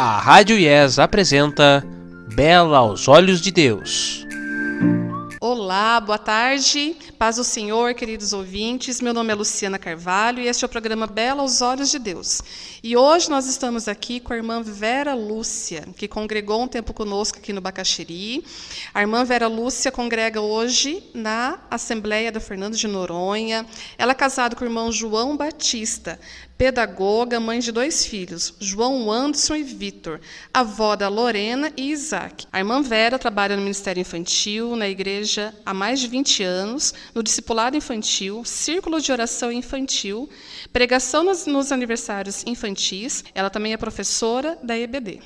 A Rádio IES apresenta Bela aos Olhos de Deus. Olá, boa tarde, paz do Senhor, queridos ouvintes. Meu nome é Luciana Carvalho e este é o programa Bela aos Olhos de Deus. E hoje nós estamos aqui com a irmã Vera Lúcia, que congregou um tempo conosco aqui no Bacaxiri. A irmã Vera Lúcia congrega hoje na Assembleia da Fernando de Noronha. Ela é casada com o irmão João Batista, pedagoga, mãe de 2 filhos, João Anderson e Vitor, avó da Lorena e Isaac. A irmã Vera trabalha no Ministério Infantil, na igreja há mais de 20 anos, no discipulado infantil, círculo de oração infantil, pregação nos aniversários infantis. Ela também é professora da EBD.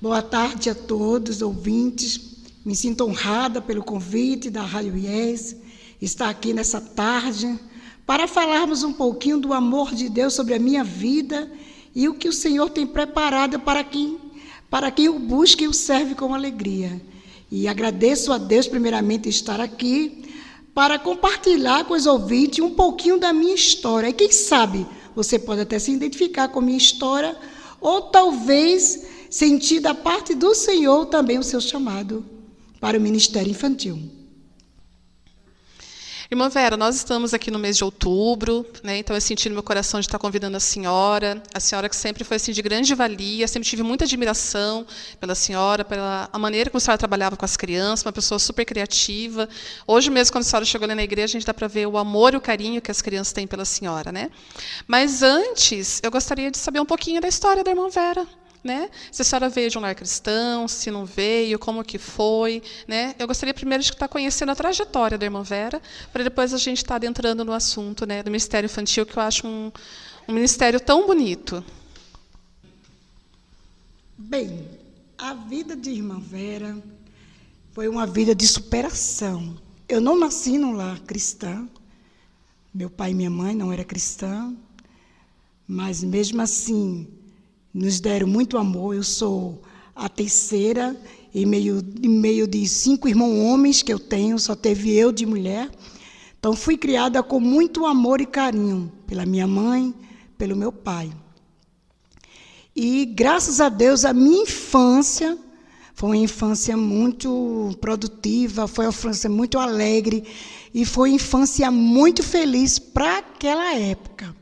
Boa tarde a todos, ouvintes. Me sinto honrada pelo convite da Rádio IES, estar aqui nessa tarde, para falarmos um pouquinho do amor de Deus sobre a minha vida e o que o Senhor tem preparado para quem o busca e o serve com alegria. E agradeço a Deus, primeiramente, estar aqui para compartilhar com os ouvintes um pouquinho da minha história. E quem sabe você pode até se identificar com a minha história ou talvez sentir da parte do Senhor também o seu chamado para o ministério infantil. Irmã Vera, nós estamos aqui no mês de outubro, né? Então eu senti no meu coração de estar convidando a senhora que sempre foi assim, de grande valia, sempre tive muita admiração pela senhora, pela a maneira como a senhora trabalhava com as crianças, uma pessoa super criativa. Hoje mesmo, quando a senhora chegou ali na igreja, a gente dá para ver o amor e o carinho que as crianças têm pela senhora, né? Mas antes, eu gostaria de saber um pouquinho da história da irmã Vera. Né? Se a senhora veio de um lar cristão, se não veio, como que foi, né? Eu gostaria primeiro de estar conhecendo a trajetória da irmã Vera, para depois a gente estar adentrando no assunto, né, do ministério infantil, que eu acho um ministério tão bonito. Bem, a vida de irmã Vera foi uma vida de superação. Eu não nasci num lar cristão, meu pai e minha mãe não eram cristãos, mas mesmo assim nos deram muito amor. Eu sou a terceira, em meio de 5 irmãos homens que eu tenho, só teve eu de mulher. Então, fui criada com muito amor e carinho pela minha mãe, pelo meu pai. E, graças a Deus, a minha infância foi uma infância muito produtiva, foi uma infância muito alegre e foi uma infância muito feliz para aquela época.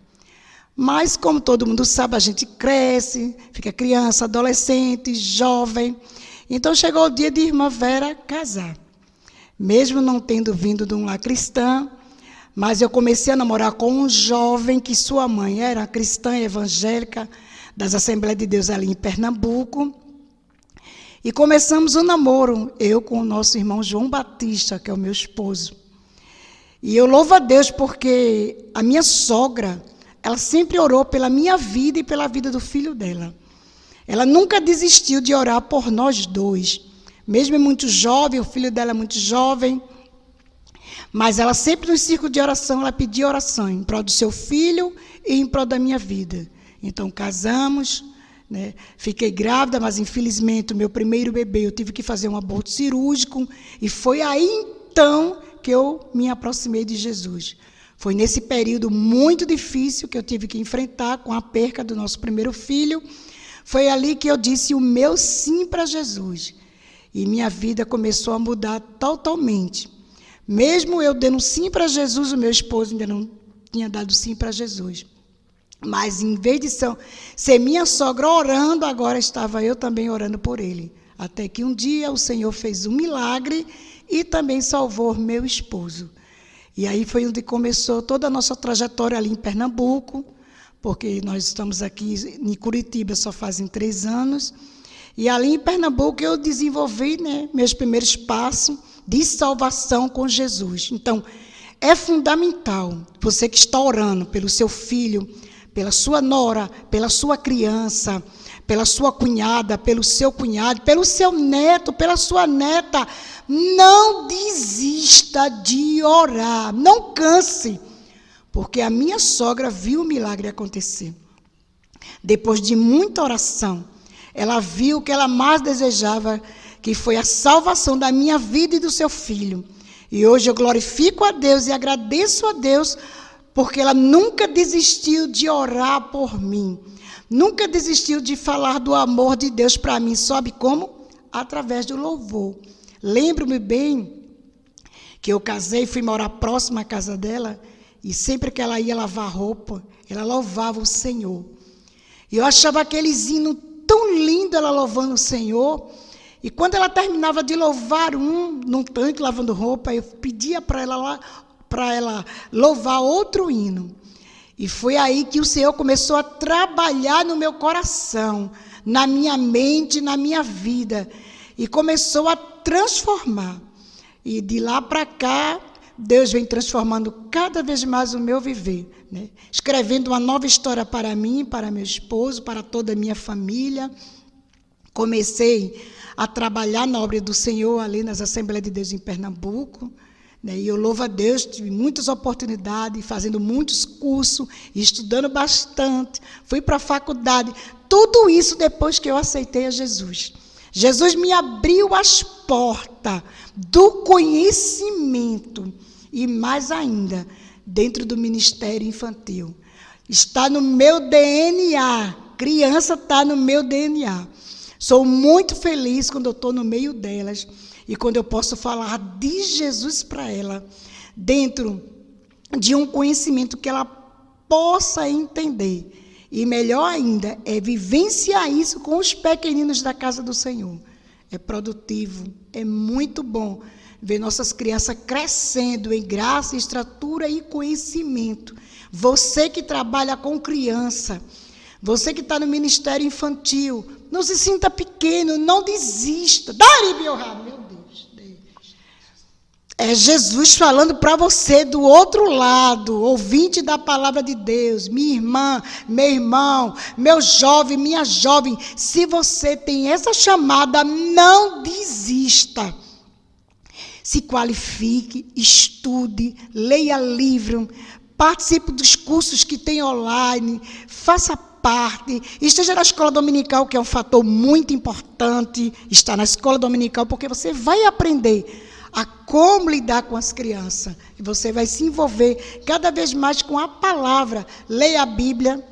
Mas, como todo mundo sabe, a gente cresce, fica criança, adolescente, jovem. Então, chegou o dia de irmã Vera casar. Mesmo não tendo vindo de um lar cristão, mas eu comecei a namorar com um jovem que sua mãe era cristã evangélica, das Assembleias de Deus ali em Pernambuco. E começamos o namoro, eu com o nosso irmão João Batista, que é o meu esposo. E eu louvo a Deus porque a minha sogra, ela sempre orou pela minha vida e pela vida do filho dela. Ela nunca desistiu de orar por nós dois. Mesmo muito jovem, o filho dela é muito jovem, mas ela sempre no círculo de oração, ela pedia oração em prol do seu filho e em prol da minha vida. Então, casamos, né? Fiquei grávida, mas infelizmente o meu primeiro bebê eu tive que fazer um aborto cirúrgico e foi aí então que eu me aproximei de Jesus. Foi nesse período muito difícil que eu tive que enfrentar com a perca do nosso primeiro filho. Foi ali que eu disse o meu sim para Jesus. E minha vida começou a mudar totalmente. Mesmo eu dando sim para Jesus, o meu esposo ainda não tinha dado sim para Jesus. Mas em vez de ser minha sogra orando, agora estava eu também orando por ele. Até que um dia o Senhor fez um milagre e também salvou meu esposo. E aí foi onde começou toda a nossa trajetória ali em Pernambuco, porque nós estamos aqui em Curitiba só fazem 3 anos. E ali em Pernambuco eu desenvolvi, né, meus primeiros passos de salvação com Jesus. Então, é fundamental você que está orando pelo seu filho, pela sua nora, pela sua criança, pela sua cunhada, pelo seu cunhado, pelo seu neto, pela sua neta, não desista de orar, não canse, porque a minha sogra viu o milagre acontecer. Depois de muita oração, ela viu o que ela mais desejava, que foi a salvação da minha vida e do seu filho. E hoje eu glorifico a Deus e agradeço a Deus, porque ela nunca desistiu de orar por mim. Nunca desistiu de falar do amor de Deus para mim, sabe como? Através do louvor. Lembro-me bem que eu casei, fui morar próximo à casa dela, e sempre que ela ia lavar roupa, ela louvava o Senhor. E eu achava aqueles hinos tão lindo, ela louvando o Senhor. E quando ela terminava de louvar num tanque, lavando roupa, eu pedia para ela louvar outro hino. E foi aí que o Senhor começou a trabalhar no meu coração, na minha mente, na minha vida. E começou a transformar. E de lá para cá, Deus vem transformando cada vez mais o meu viver, né? Escrevendo uma nova história para mim, para meu esposo, para toda a minha família. Comecei a trabalhar na obra do Senhor ali nas Assembleias de Deus em Pernambuco, né? E eu louvo a Deus, tive muitas oportunidades, fazendo muitos cursos, estudando bastante, fui para a faculdade. Tudo isso depois que eu aceitei a Jesus. Jesus me abriu as portas do conhecimento e mais ainda, dentro do ministério infantil. Está no meu DNA, criança está no meu DNA. Sou muito feliz quando eu estou no meio delas e quando eu posso falar de Jesus para ela, dentro de um conhecimento que ela possa entender. E melhor ainda, é vivenciar isso com os pequeninos da casa do Senhor. É produtivo, é muito bom ver nossas crianças crescendo em graça, estatura e conhecimento. Você que trabalha com criança, você que está no ministério infantil, não se sinta pequeno, não desista. Meu Deus. É Jesus falando para você do outro lado, ouvinte da palavra de Deus, minha irmã, meu irmão, meu jovem, minha jovem. Se você tem essa chamada, não desista. Se qualifique, estude, leia livro, participe dos cursos que tem online, faça parte, esteja na escola dominical, que é um fator muito importante, estar na escola dominical, porque você vai aprender a como lidar com as crianças, e você vai se envolver cada vez mais com a palavra. Leia a Bíblia,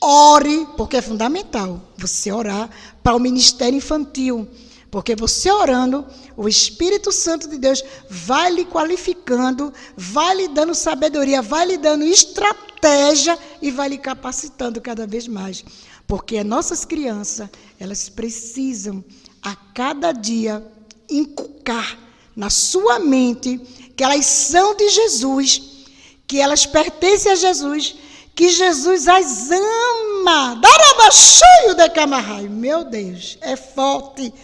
ore, porque é fundamental você orar para o ministério infantil, porque você orando, o Espírito Santo de Deus vai lhe qualificando, vai lhe dando sabedoria, vai lhe dando estratégia e vai lhe capacitando cada vez mais. Porque as nossas crianças, elas precisam a cada dia inculcar na sua mente que elas são de Jesus, que elas pertencem a Jesus, que Jesus as ama. Darabachuio de Camarrai. Meu Deus, é forte.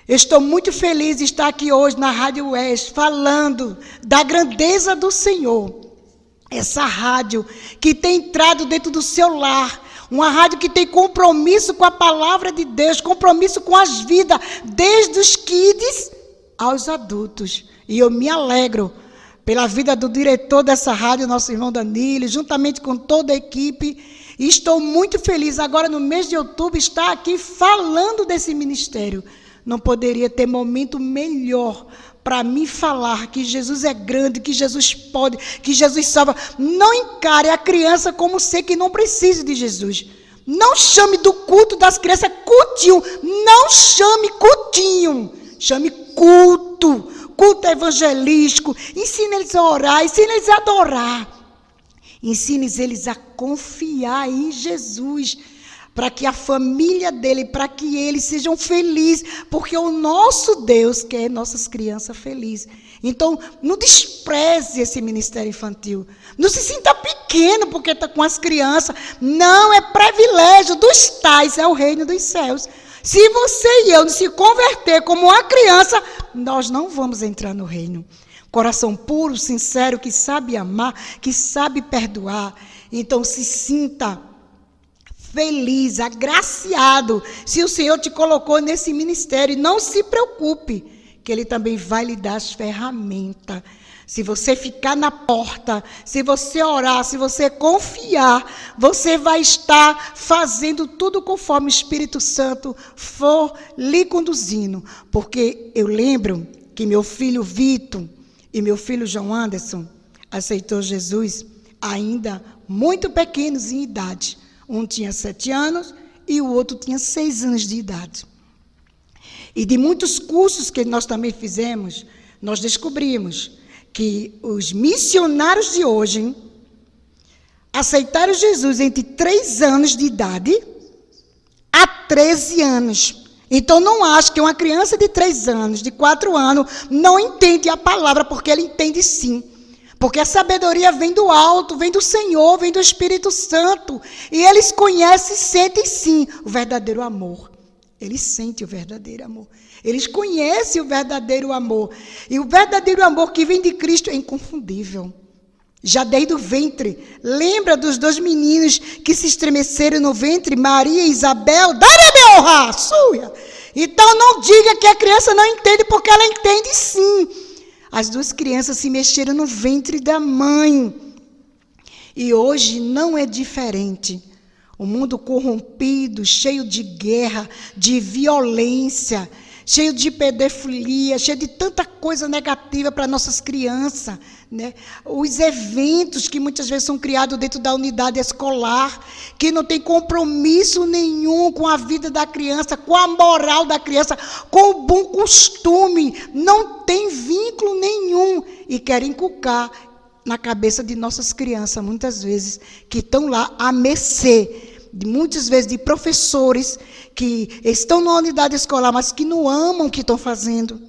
Eu estou muito feliz de estar aqui hoje na Rádio Oeste, falando da grandeza do Senhor. Essa rádio que tem entrado dentro do seu lar, uma rádio que tem compromisso com a palavra de Deus, compromisso com as vidas, desde os kids aos adultos. E eu me alegro pela vida do diretor dessa rádio, nosso irmão Danilo, juntamente com toda a equipe. E estou muito feliz agora no mês de outubro estar aqui falando desse ministério. Não poderia ter momento melhor para mim falar que Jesus é grande, que Jesus pode, que Jesus salva. Não encare a criança como ser que não precisa de Jesus. Não chame do culto das crianças cultinho. Não chame cultinho. Chame culto. Culto evangelístico. Ensine eles a orar, ensine eles a adorar. Ensine eles a confiar em Jesus, para que a família dele, para que eles sejam felizes, porque o nosso Deus quer nossas crianças felizes. Então, não despreze esse ministério infantil. Não se sinta pequeno porque está com as crianças. Não, é privilégio dos tais, é o reino dos céus. Se você e eu não se converter como uma criança, nós não vamos entrar no reino. Coração puro, sincero, que sabe amar, que sabe perdoar. Então, se sinta feliz, agraciado, se o Senhor te colocou nesse ministério. E não se preocupe, que Ele também vai lhe dar as ferramentas. Se você ficar na porta, se você orar, se você confiar, você vai estar fazendo tudo conforme o Espírito Santo for lhe conduzindo. Porque eu lembro que meu filho Vitor e meu filho João Anderson aceitou Jesus ainda muito pequenos em idade. Um tinha 7 anos e o outro tinha 6 anos de idade. E de muitos cursos que nós também fizemos, nós descobrimos que os missionários de hoje aceitaram Jesus entre 3 anos de idade a 13 anos. Então, não acho que uma criança de 3 anos, de 4 anos, não entende a palavra, porque ela entende sim. Porque a sabedoria vem do alto, vem do Senhor, vem do Espírito Santo. E eles conhecem e sentem sim o verdadeiro amor. Eles sentem o verdadeiro amor. Eles conhecem o verdadeiro amor. E o verdadeiro amor que vem de Cristo é inconfundível. Já desde o ventre. Lembra dos 2 meninos que se estremeceram no ventre? Maria e Isabel. Dá-me honra, sua. Então não diga que a criança não entende, porque ela entende sim. As 2 crianças se mexeram no ventre da mãe. E hoje não é diferente. O mundo corrompido, cheio de guerra, de violência, cheio de pedofilia, cheio de tanta coisa negativa para nossas crianças, né? Os eventos que muitas vezes são criados dentro da unidade escolar, que não tem compromisso nenhum com a vida da criança, com a moral da criança, com o bom costume, não tem vínculo nenhum e querem inculcar na cabeça de nossas crianças, muitas vezes, que estão lá a mercê, muitas vezes de professores que estão na unidade escolar, mas que não amam o que estão fazendo,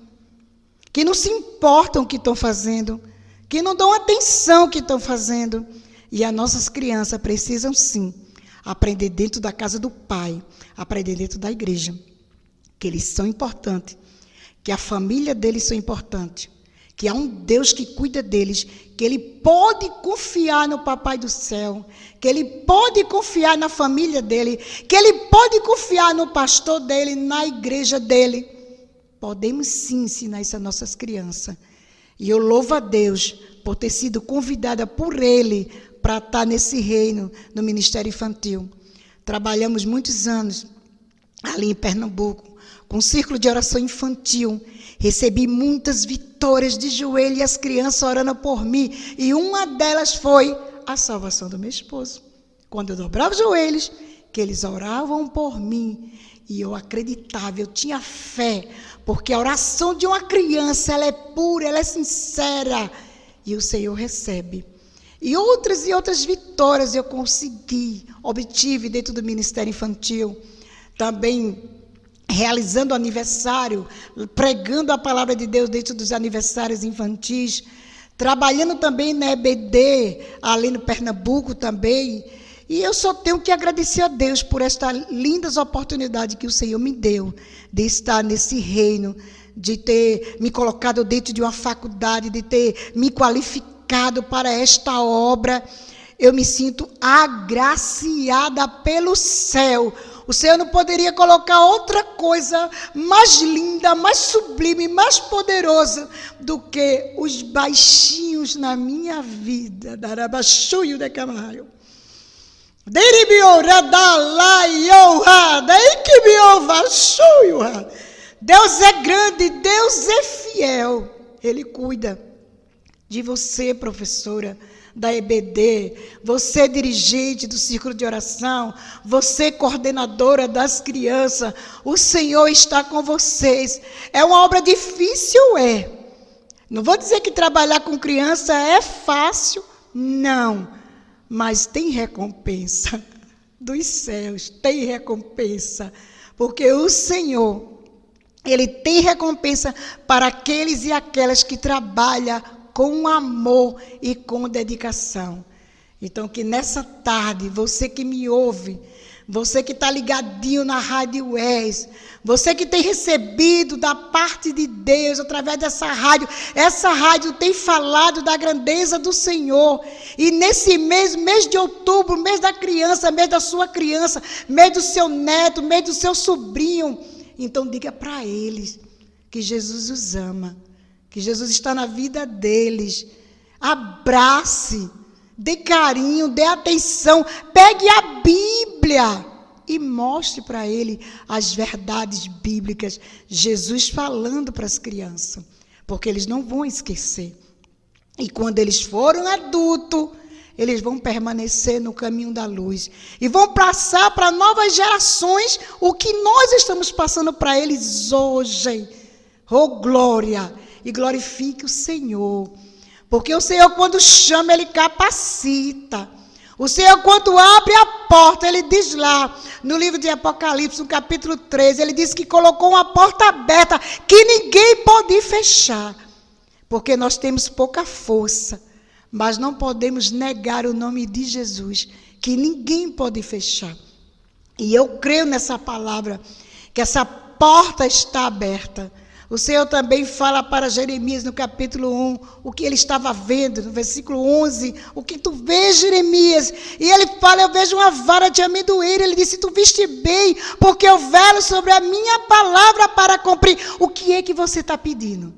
que não se importam o que estão fazendo, que não dão atenção ao que estão fazendo. E as nossas crianças precisam, sim, aprender dentro da casa do Pai, aprender dentro da igreja, que eles são importantes, que a família deles são importantes, que há um Deus que cuida deles, que ele pode confiar no Papai do céu, que ele pode confiar na família dele, que ele pode confiar no pastor dele, na igreja dele. Podemos sim ensinar isso às nossas crianças. E eu louvo a Deus por ter sido convidada por ele para estar nesse reino, no Ministério Infantil. Trabalhamos muitos anos ali em Pernambuco, com um círculo de oração infantil. Recebi muitas vitórias de joelho e as crianças orando por mim. E uma delas foi a salvação do meu esposo. Quando eu dobrava os joelhos, que eles oravam por mim. E eu acreditava, eu tinha fé. Porque a oração de uma criança, ela é pura, ela é sincera. E o Senhor recebe. E outras vitórias eu obtive dentro do Ministério Infantil. Também realizando aniversário, pregando a palavra de Deus dentro dos aniversários infantis, trabalhando também na EBD, ali no Pernambuco também. E eu só tenho que agradecer a Deus por esta lindas oportunidade que o Senhor me deu, de estar nesse reino, de ter me colocado dentro de uma faculdade, de ter me qualificado para esta obra. Eu me sinto agraciada pelo céu. O Senhor não poderia colocar outra coisa mais linda, mais sublime, mais poderosa do que os baixinhos na minha vida. Darabachuio de Camargo. Deus é grande, Deus é fiel. Ele cuida de você, professora da EBD, você dirigente do círculo de oração, você coordenadora das crianças, o Senhor está com vocês. É uma obra difícil, é. Não vou dizer que trabalhar com criança é fácil, não, mas tem recompensa dos céus, tem recompensa, porque o Senhor, Ele tem recompensa para aqueles e aquelas que trabalham com amor e com dedicação. Então, que nessa tarde, você que me ouve, você que está ligadinho na Rádio UES, você que tem recebido da parte de Deus, através dessa rádio tem falado da grandeza do Senhor. E nesse mês de outubro, mês da criança, mês da sua criança, mês do seu neto, mês do seu sobrinho, então diga para eles que Jesus os ama, que Jesus está na vida deles. Abrace, dê carinho, dê atenção, pegue a Bíblia e mostre para ele as verdades bíblicas. Jesus falando para as crianças, porque eles não vão esquecer. E quando eles foram adultos, eles vão permanecer no caminho da luz. E vão passar para novas gerações o que nós estamos passando para eles hoje. Oh, glória! E glorifique o Senhor. Porque o Senhor, quando chama, Ele capacita. O Senhor, quando abre a porta, Ele diz lá, no livro de Apocalipse, no capítulo 13, Ele diz que colocou uma porta aberta que ninguém pode fechar. Porque nós temos pouca força. Mas não podemos negar o nome de Jesus, que ninguém pode fechar. E eu creio nessa palavra, que essa porta está aberta. O Senhor também fala para Jeremias no capítulo 1, o que ele estava vendo, no versículo 11, o que tu vês, Jeremias? E ele fala, eu vejo uma vara de amendoim. Ele disse, tu viste bem, porque eu velo sobre a minha palavra para cumprir. O que é que você está pedindo?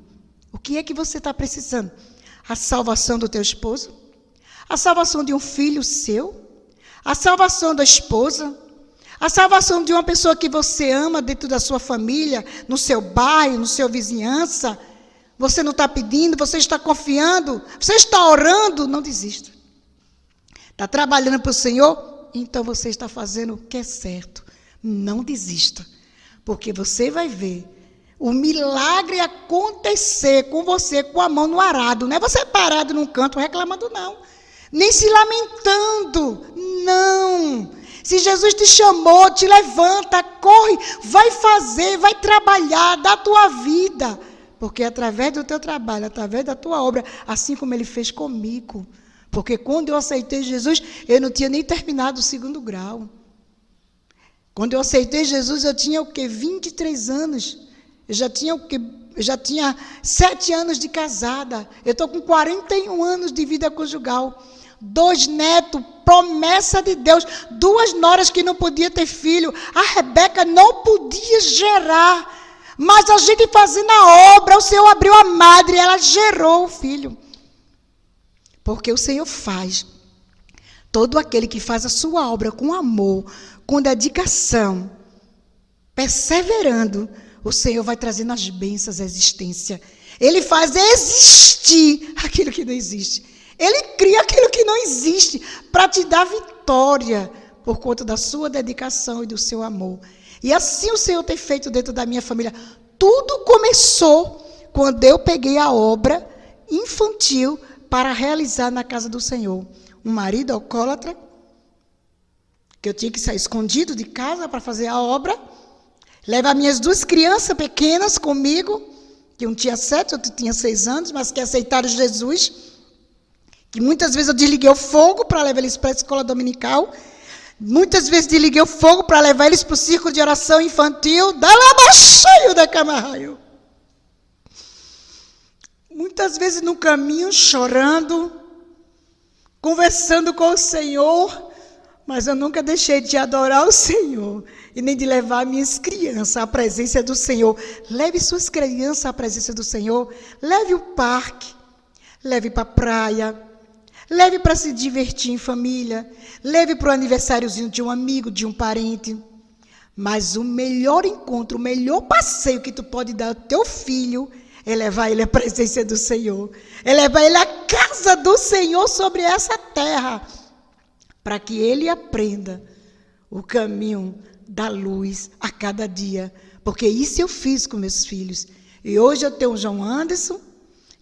O que é que você está precisando? A salvação do teu esposo? A salvação de um filho seu? A salvação da esposa? A salvação de uma pessoa que você ama dentro da sua família, no seu bairro, no seu vizinhança? Você não está pedindo, você está confiando, você está orando? Não desista. Está trabalhando para o Senhor? Então você está fazendo o que é certo. Não desista, porque você vai ver o milagre acontecer com você com a mão no arado. Não é você parado num canto reclamando, não. Nem se lamentando, não. Se Jesus te chamou, te levanta, corre, vai fazer, vai trabalhar, dá a tua vida. Porque através do teu trabalho, através da tua obra, assim como Ele fez comigo. Porque quando eu aceitei Jesus, eu não tinha nem terminado o 2º grau. Quando eu aceitei Jesus, eu tinha 23 anos. Eu já tinha 7 anos de casada. Eu estou com 41 anos de vida conjugal. 2 netos, promessa de Deus. 2 noras que não podiam ter filho. A Rebeca não podia gerar. Mas a gente fazendo a obra, o Senhor abriu a madre, ela gerou o filho. Porque o Senhor faz. Todo aquele que faz a sua obra com amor, com dedicação, perseverando, o Senhor vai trazendo as bênçãos à existência. Ele faz existir aquilo que não existe. Ele cria aquilo que não existe para te dar vitória por conta da sua dedicação e do seu amor. E assim o Senhor tem feito dentro da minha família. Tudo começou quando eu peguei a obra infantil para realizar na casa do Senhor. Um marido alcoólatra, que eu tinha que sair escondido de casa para fazer a obra. Levar minhas 2 crianças pequenas comigo, que um tinha 7, outro tinha 6 anos, mas que aceitaram Jesus. Que muitas vezes eu desliguei o fogo para levar eles para a escola dominical. Muitas vezes desliguei o fogo para levar eles para o círculo de oração infantil. Da lama cheio da camarraio. Muitas vezes no caminho, chorando, conversando com o Senhor. Mas eu nunca deixei de adorar o Senhor e nem de levar minhas crianças à presença do Senhor. Leve suas crianças à presença do Senhor. Leve o parque. Leve para a praia. Leve para se divertir em família. Leve para o aniversáriozinho de um amigo, de um parente. Mas o melhor encontro, o melhor passeio que tu pode dar ao teu filho é levar ele à presença do Senhor. É levar ele à casa do Senhor sobre essa terra. Para que ele aprenda o caminho da luz a cada dia. Porque isso eu fiz com meus filhos. E hoje eu tenho o João Anderson,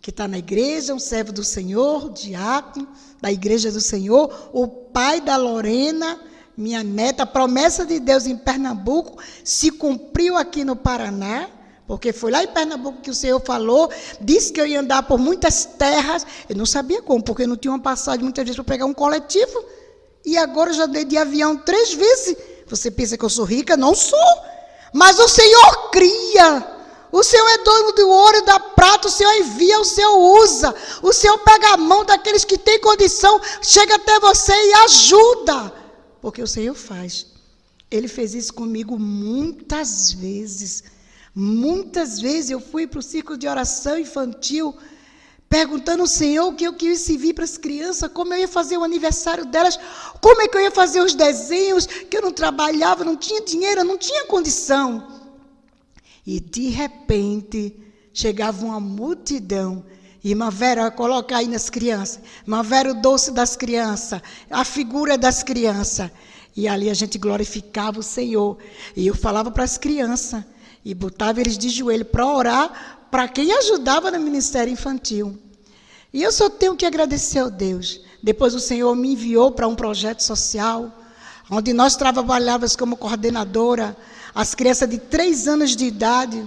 que está na igreja, um servo do Senhor, diácono da igreja do Senhor, o pai da Lorena, minha neta. A promessa de Deus em Pernambuco se cumpriu aqui no Paraná, porque foi lá em Pernambuco que o Senhor falou, disse que eu ia andar por muitas terras. Eu não sabia como, porque eu não tinha uma passagem muitas vezes para pegar um coletivo. E agora eu já dei de avião 3 vezes. Você pensa que eu sou rica? Não sou. Mas o Senhor cria. O Senhor é dono do ouro e da prata. O Senhor envia, o Senhor usa. O Senhor pega a mão daqueles que têm condição, chega até você e ajuda. Porque o Senhor faz. Ele fez isso comigo muitas vezes. Muitas vezes eu fui para o círculo de oração infantil, perguntando ao Senhor o que eu queria servir para as crianças, como eu ia fazer o aniversário delas, como é que eu ia fazer os desenhos, que eu não trabalhava, não tinha dinheiro, não tinha condição. E de repente chegava uma multidão Irmã Vera, coloca aí nas crianças. Irmã Vera, o doce das crianças, a figura das crianças. E ali a gente glorificava o Senhor. E eu falava para as crianças, e botava eles de joelho para orar para quem ajudava no ministério infantil. E eu só tenho que agradecer a Deus. Depois o Senhor me enviou para um projeto social, onde nós trabalhávamos como coordenadora, as crianças de 3 anos de idade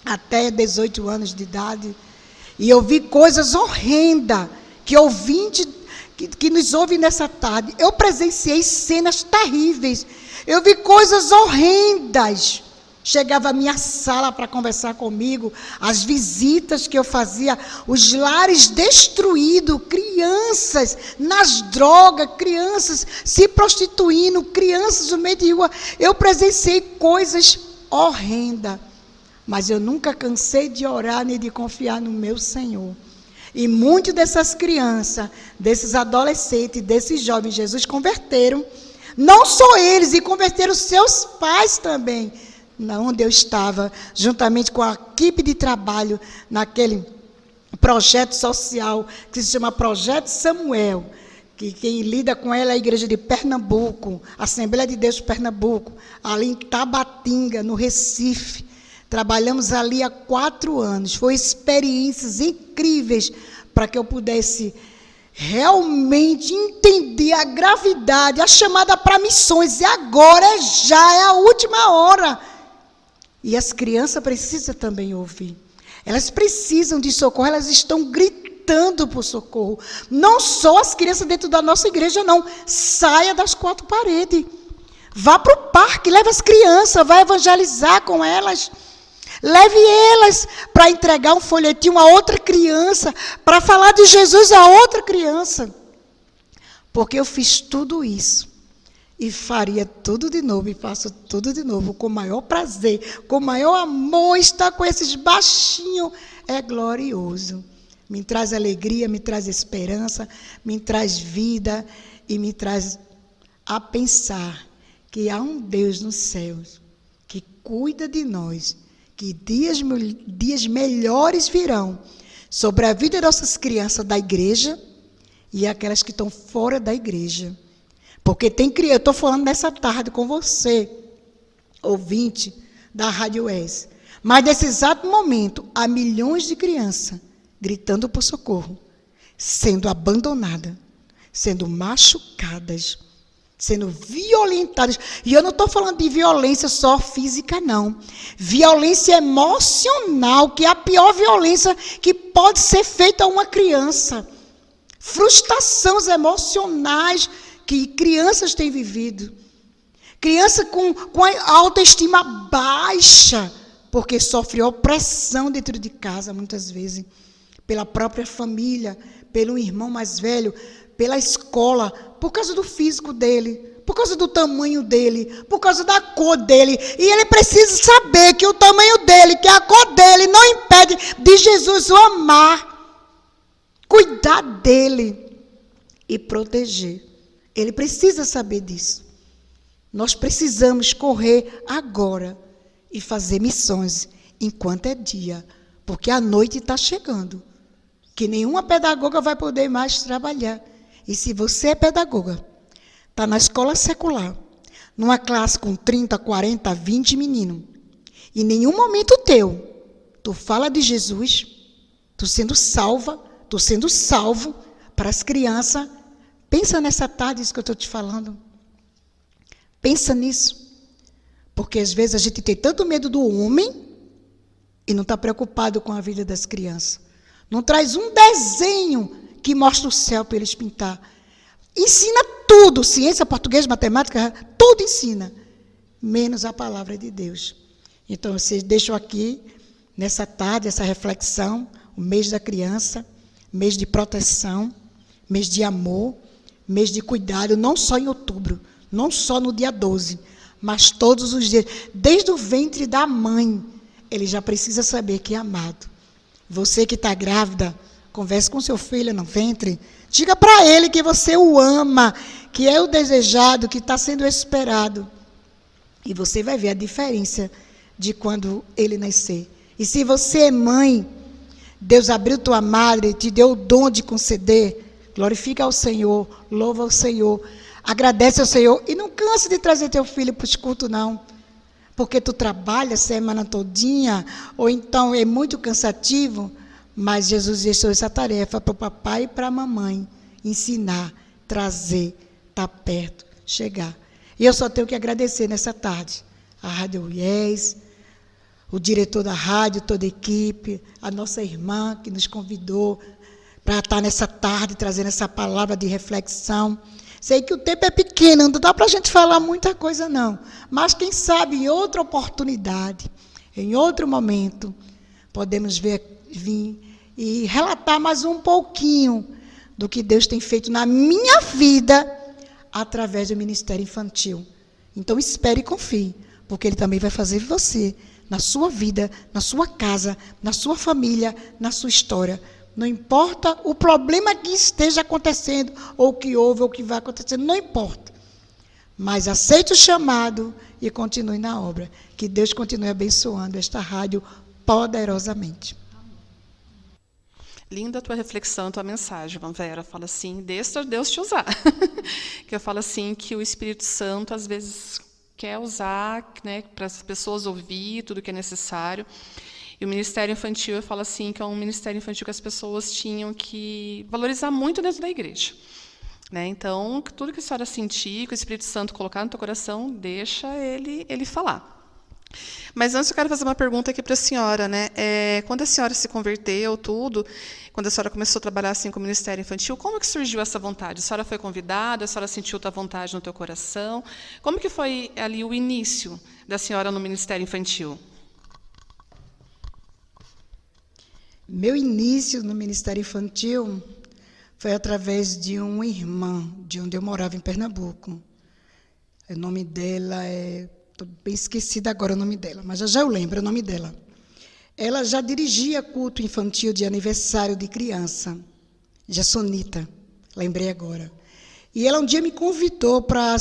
até 18 anos de idade. E eu vi coisas horrendas que ouvinte que nos ouve nessa tarde. Eu presenciei cenas terríveis. Eu vi coisas horrendas. Chegava à minha sala para conversar comigo, as visitas que eu fazia, os lares destruídos, crianças nas drogas, crianças se prostituindo, crianças no meio de rua. Eu presenciei coisas horrendas. Mas eu nunca cansei de orar nem de confiar no meu Senhor. E muitas dessas crianças, desses adolescentes, desses jovens, Jesus converteram. Não só eles, e converteram seus pais também. Onde eu estava, juntamente com a equipe de trabalho, naquele projeto social, que se chama Projeto Samuel, que quem lida com ela é a Igreja de Pernambuco, Assembleia de Deus de Pernambuco, ali em Tabatinga, no Recife. Trabalhamos ali há 4 anos. Foram experiências incríveis para que eu pudesse realmente entender a gravidade, a chamada para missões. E agora já é a última hora. E as crianças precisam também ouvir. Elas precisam de socorro, elas estão gritando por socorro. Não só as crianças dentro da nossa igreja, não. Saia das 4 paredes. Vá para o parque, leve as crianças, vá evangelizar com elas. Leve elas para entregar um folhetim a outra criança, para falar de Jesus a outra criança. Porque eu fiz tudo isso. E faria tudo de novo, e faço tudo de novo, com o maior prazer, com o maior amor. Estar com esses baixinhos é glorioso. Me traz alegria, me traz esperança, me traz vida e me traz a pensar que há um Deus nos céus que cuida de nós, que dias melhores virão sobre a vida das nossas crianças da igreja e aquelas que estão fora da igreja. Porque tem criança, eu estou falando nessa tarde com você, ouvinte da Rádio S. Mas nesse exato momento, há milhões de crianças gritando por socorro, sendo abandonadas, sendo machucadas, sendo violentadas. E eu não estou falando de violência só física, não. Violência emocional, que é a pior violência que pode ser feita a uma criança. Frustrações emocionais que crianças têm vivido. Criança com a autoestima baixa, porque sofre opressão dentro de casa, muitas vezes, pela própria família, pelo irmão mais velho, pela escola, por causa do físico dele, por causa do tamanho dele, por causa da cor dele. E ele precisa saber que o tamanho dele, que a cor dele, não impede de Jesus o amar, cuidar dele e proteger. Ele precisa saber disso. Nós precisamos correr agora e fazer missões enquanto é dia, porque a noite está chegando, que nenhuma pedagoga vai poder mais trabalhar. E se você é pedagoga, está na escola secular, numa classe com 30, 40, 20 meninos, e em nenhum momento tu fala de Jesus, tu sendo salva, tu sendo salvo para as crianças. Pensa nessa tarde, isso que eu estou te falando. Pensa nisso. Porque às vezes a gente tem tanto medo do homem e não está preocupado com a vida das crianças. Não traz um desenho que mostra o céu para eles pintar. Ensina tudo, ciência, português, matemática, tudo ensina, menos a palavra de Deus. Então, vocês deixam aqui, nessa tarde, essa reflexão, o mês da criança, mês de proteção, mês de amor, mês de cuidado, não só em outubro, não só no dia 12, mas todos os dias. Desde o ventre da mãe, ele já precisa saber que é amado. Você que está grávida, converse com seu filho no ventre, diga para ele que você o ama, que é o desejado, que está sendo esperado. E você vai ver a diferença de quando ele nascer. E se você é mãe Deus abriu tua madre, te deu o dom de conceder. Glorifica ao Senhor, louva ao Senhor, agradece ao Senhor. E não canse de trazer teu filho para os cultos, não. Porque tu trabalha semana todinha, ou então é muito cansativo. Mas Jesus deixou essa tarefa para o papai e para a mamãe. Ensinar, trazer, estar perto, chegar. E eu só tenho que agradecer nessa tarde a Rádio UIES, o diretor da rádio, toda a equipe, a nossa irmã que nos convidou para estar nessa tarde trazendo essa palavra de reflexão. Sei que o tempo é pequeno, não dá para a gente falar muita coisa, não. Mas quem sabe em outra oportunidade, em outro momento, podemos vir e relatar mais um pouquinho do que Deus tem feito na minha vida através do Ministério Infantil. Então espere e confie, porque Ele também vai fazer você, na sua vida, na sua casa, na sua família, na sua história. Não importa o problema que esteja acontecendo, ou que houve, ou que vai acontecer, não importa. Mas aceite o chamado e continue na obra. Que Deus continue abençoando esta rádio poderosamente. Linda a tua reflexão, a tua mensagem, irmã Vera. Fala assim, deixa Deus te usar. Que eu falo assim, que o Espírito Santo, às vezes, quer usar, né, para as pessoas ouvir tudo que é necessário. E o Ministério Infantil, eu falo assim, que é um Ministério Infantil que as pessoas tinham que valorizar muito dentro da igreja. Né? Então, tudo que a senhora sentir, que o Espírito Santo colocar no teu coração, deixa ele falar. Mas antes eu quero fazer uma pergunta aqui para a senhora. Né? Quando a senhora se converteu, quando a senhora começou a trabalhar assim com o Ministério Infantil, como que surgiu essa vontade? A senhora foi convidada, a senhora sentiu tua vontade no teu coração? Como que foi ali o início da senhora no Ministério Infantil? Meu início no Ministério Infantil foi através de uma irmã, de onde eu morava, em Pernambuco. O nome dela estou bem esquecida agora o nome dela, mas já eu lembro o nome dela. Ela já dirigia culto infantil de aniversário de criança, Jassonita, lembrei agora. E ela um dia me convidou para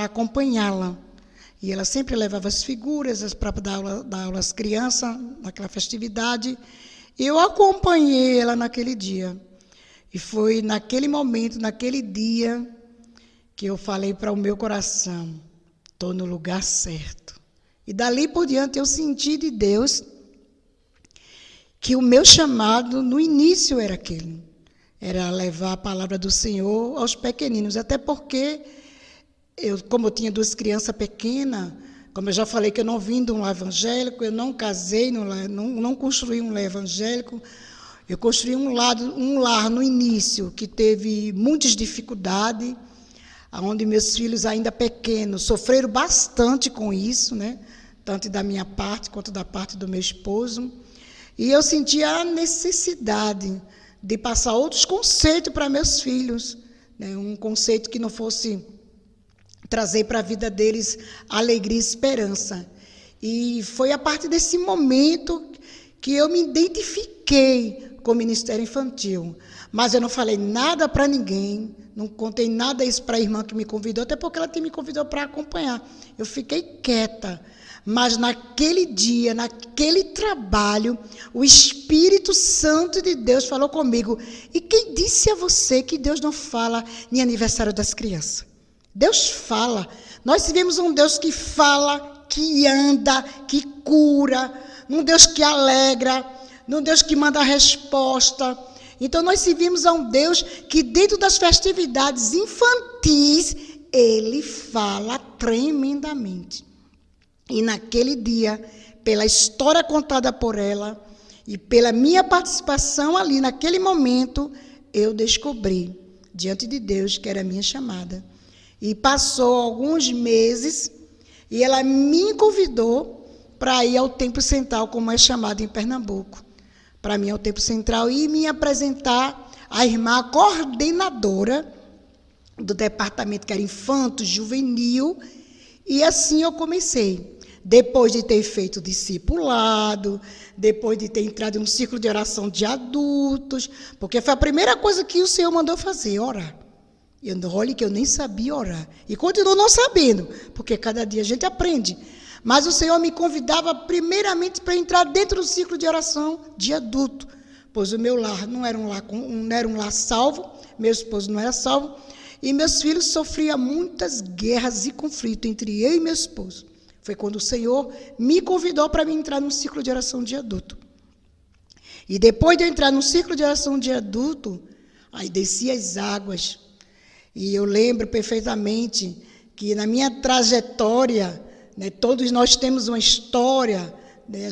acompanhá-la. E ela sempre levava as figuras para dar aula às crianças, naquela festividade. Eu acompanhei ela naquele dia. E foi naquele momento, naquele dia, que eu falei para o meu coração, estou no lugar certo. E dali por diante eu senti de Deus que o meu chamado no início era aquele. Era levar a palavra do Senhor aos pequeninos. Até porque, como eu tinha 2 crianças pequenas, como eu já falei que eu não vim de um lar evangélico, eu não casei, não construí um lar evangélico, eu construí um lar no início que teve muitas dificuldades, onde meus filhos ainda pequenos sofreram bastante com isso, né? Tanto da minha parte quanto da parte do meu esposo. E eu sentia a necessidade de passar outros conceitos para meus filhos, né? Um conceito que não fosse trazer para a vida deles alegria e esperança. E foi a partir desse momento que eu me identifiquei com o Ministério Infantil. Mas eu não falei nada para ninguém, não contei nada isso para a irmã que me convidou, até porque ela me convidou para acompanhar. Eu fiquei quieta. Mas naquele dia, naquele trabalho, o Espírito Santo de Deus falou comigo. E quem disse a você que Deus não fala em aniversário das crianças? Deus fala. Nós vivemos um Deus que fala, que anda, que cura, um Deus que alegra, um Deus que manda a resposta. Então, nós servimos a um Deus que, dentro das festividades infantis, Ele fala tremendamente. E naquele dia, pela história contada por ela e pela minha participação ali, naquele momento, eu descobri, diante de Deus, que era a minha chamada. E passou alguns meses e ela me convidou para ir ao Templo Central, como é chamado em Pernambuco. Para mim, ao Templo Central, e me apresentar à irmã coordenadora do departamento, que era infanto, juvenil, e assim eu comecei. Depois de ter feito discipulado, depois de ter entrado no círculo de oração de adultos, porque foi a primeira coisa que o Senhor mandou fazer, orar. Olha que eu nem sabia orar. E continuo não sabendo, porque cada dia a gente aprende. Mas o Senhor me convidava primeiramente para entrar dentro do círculo de oração de adulto, pois o meu lar não era um lar salvo, meu esposo não era salvo, e meus filhos sofriam muitas guerras e conflitos entre eu e meu esposo. Foi quando o Senhor me convidou para entrar num ciclo de oração de adulto. E depois de eu entrar no ciclo de oração de adulto, aí desci as águas. E eu lembro perfeitamente que na minha trajetória, né, todos nós temos uma história, né,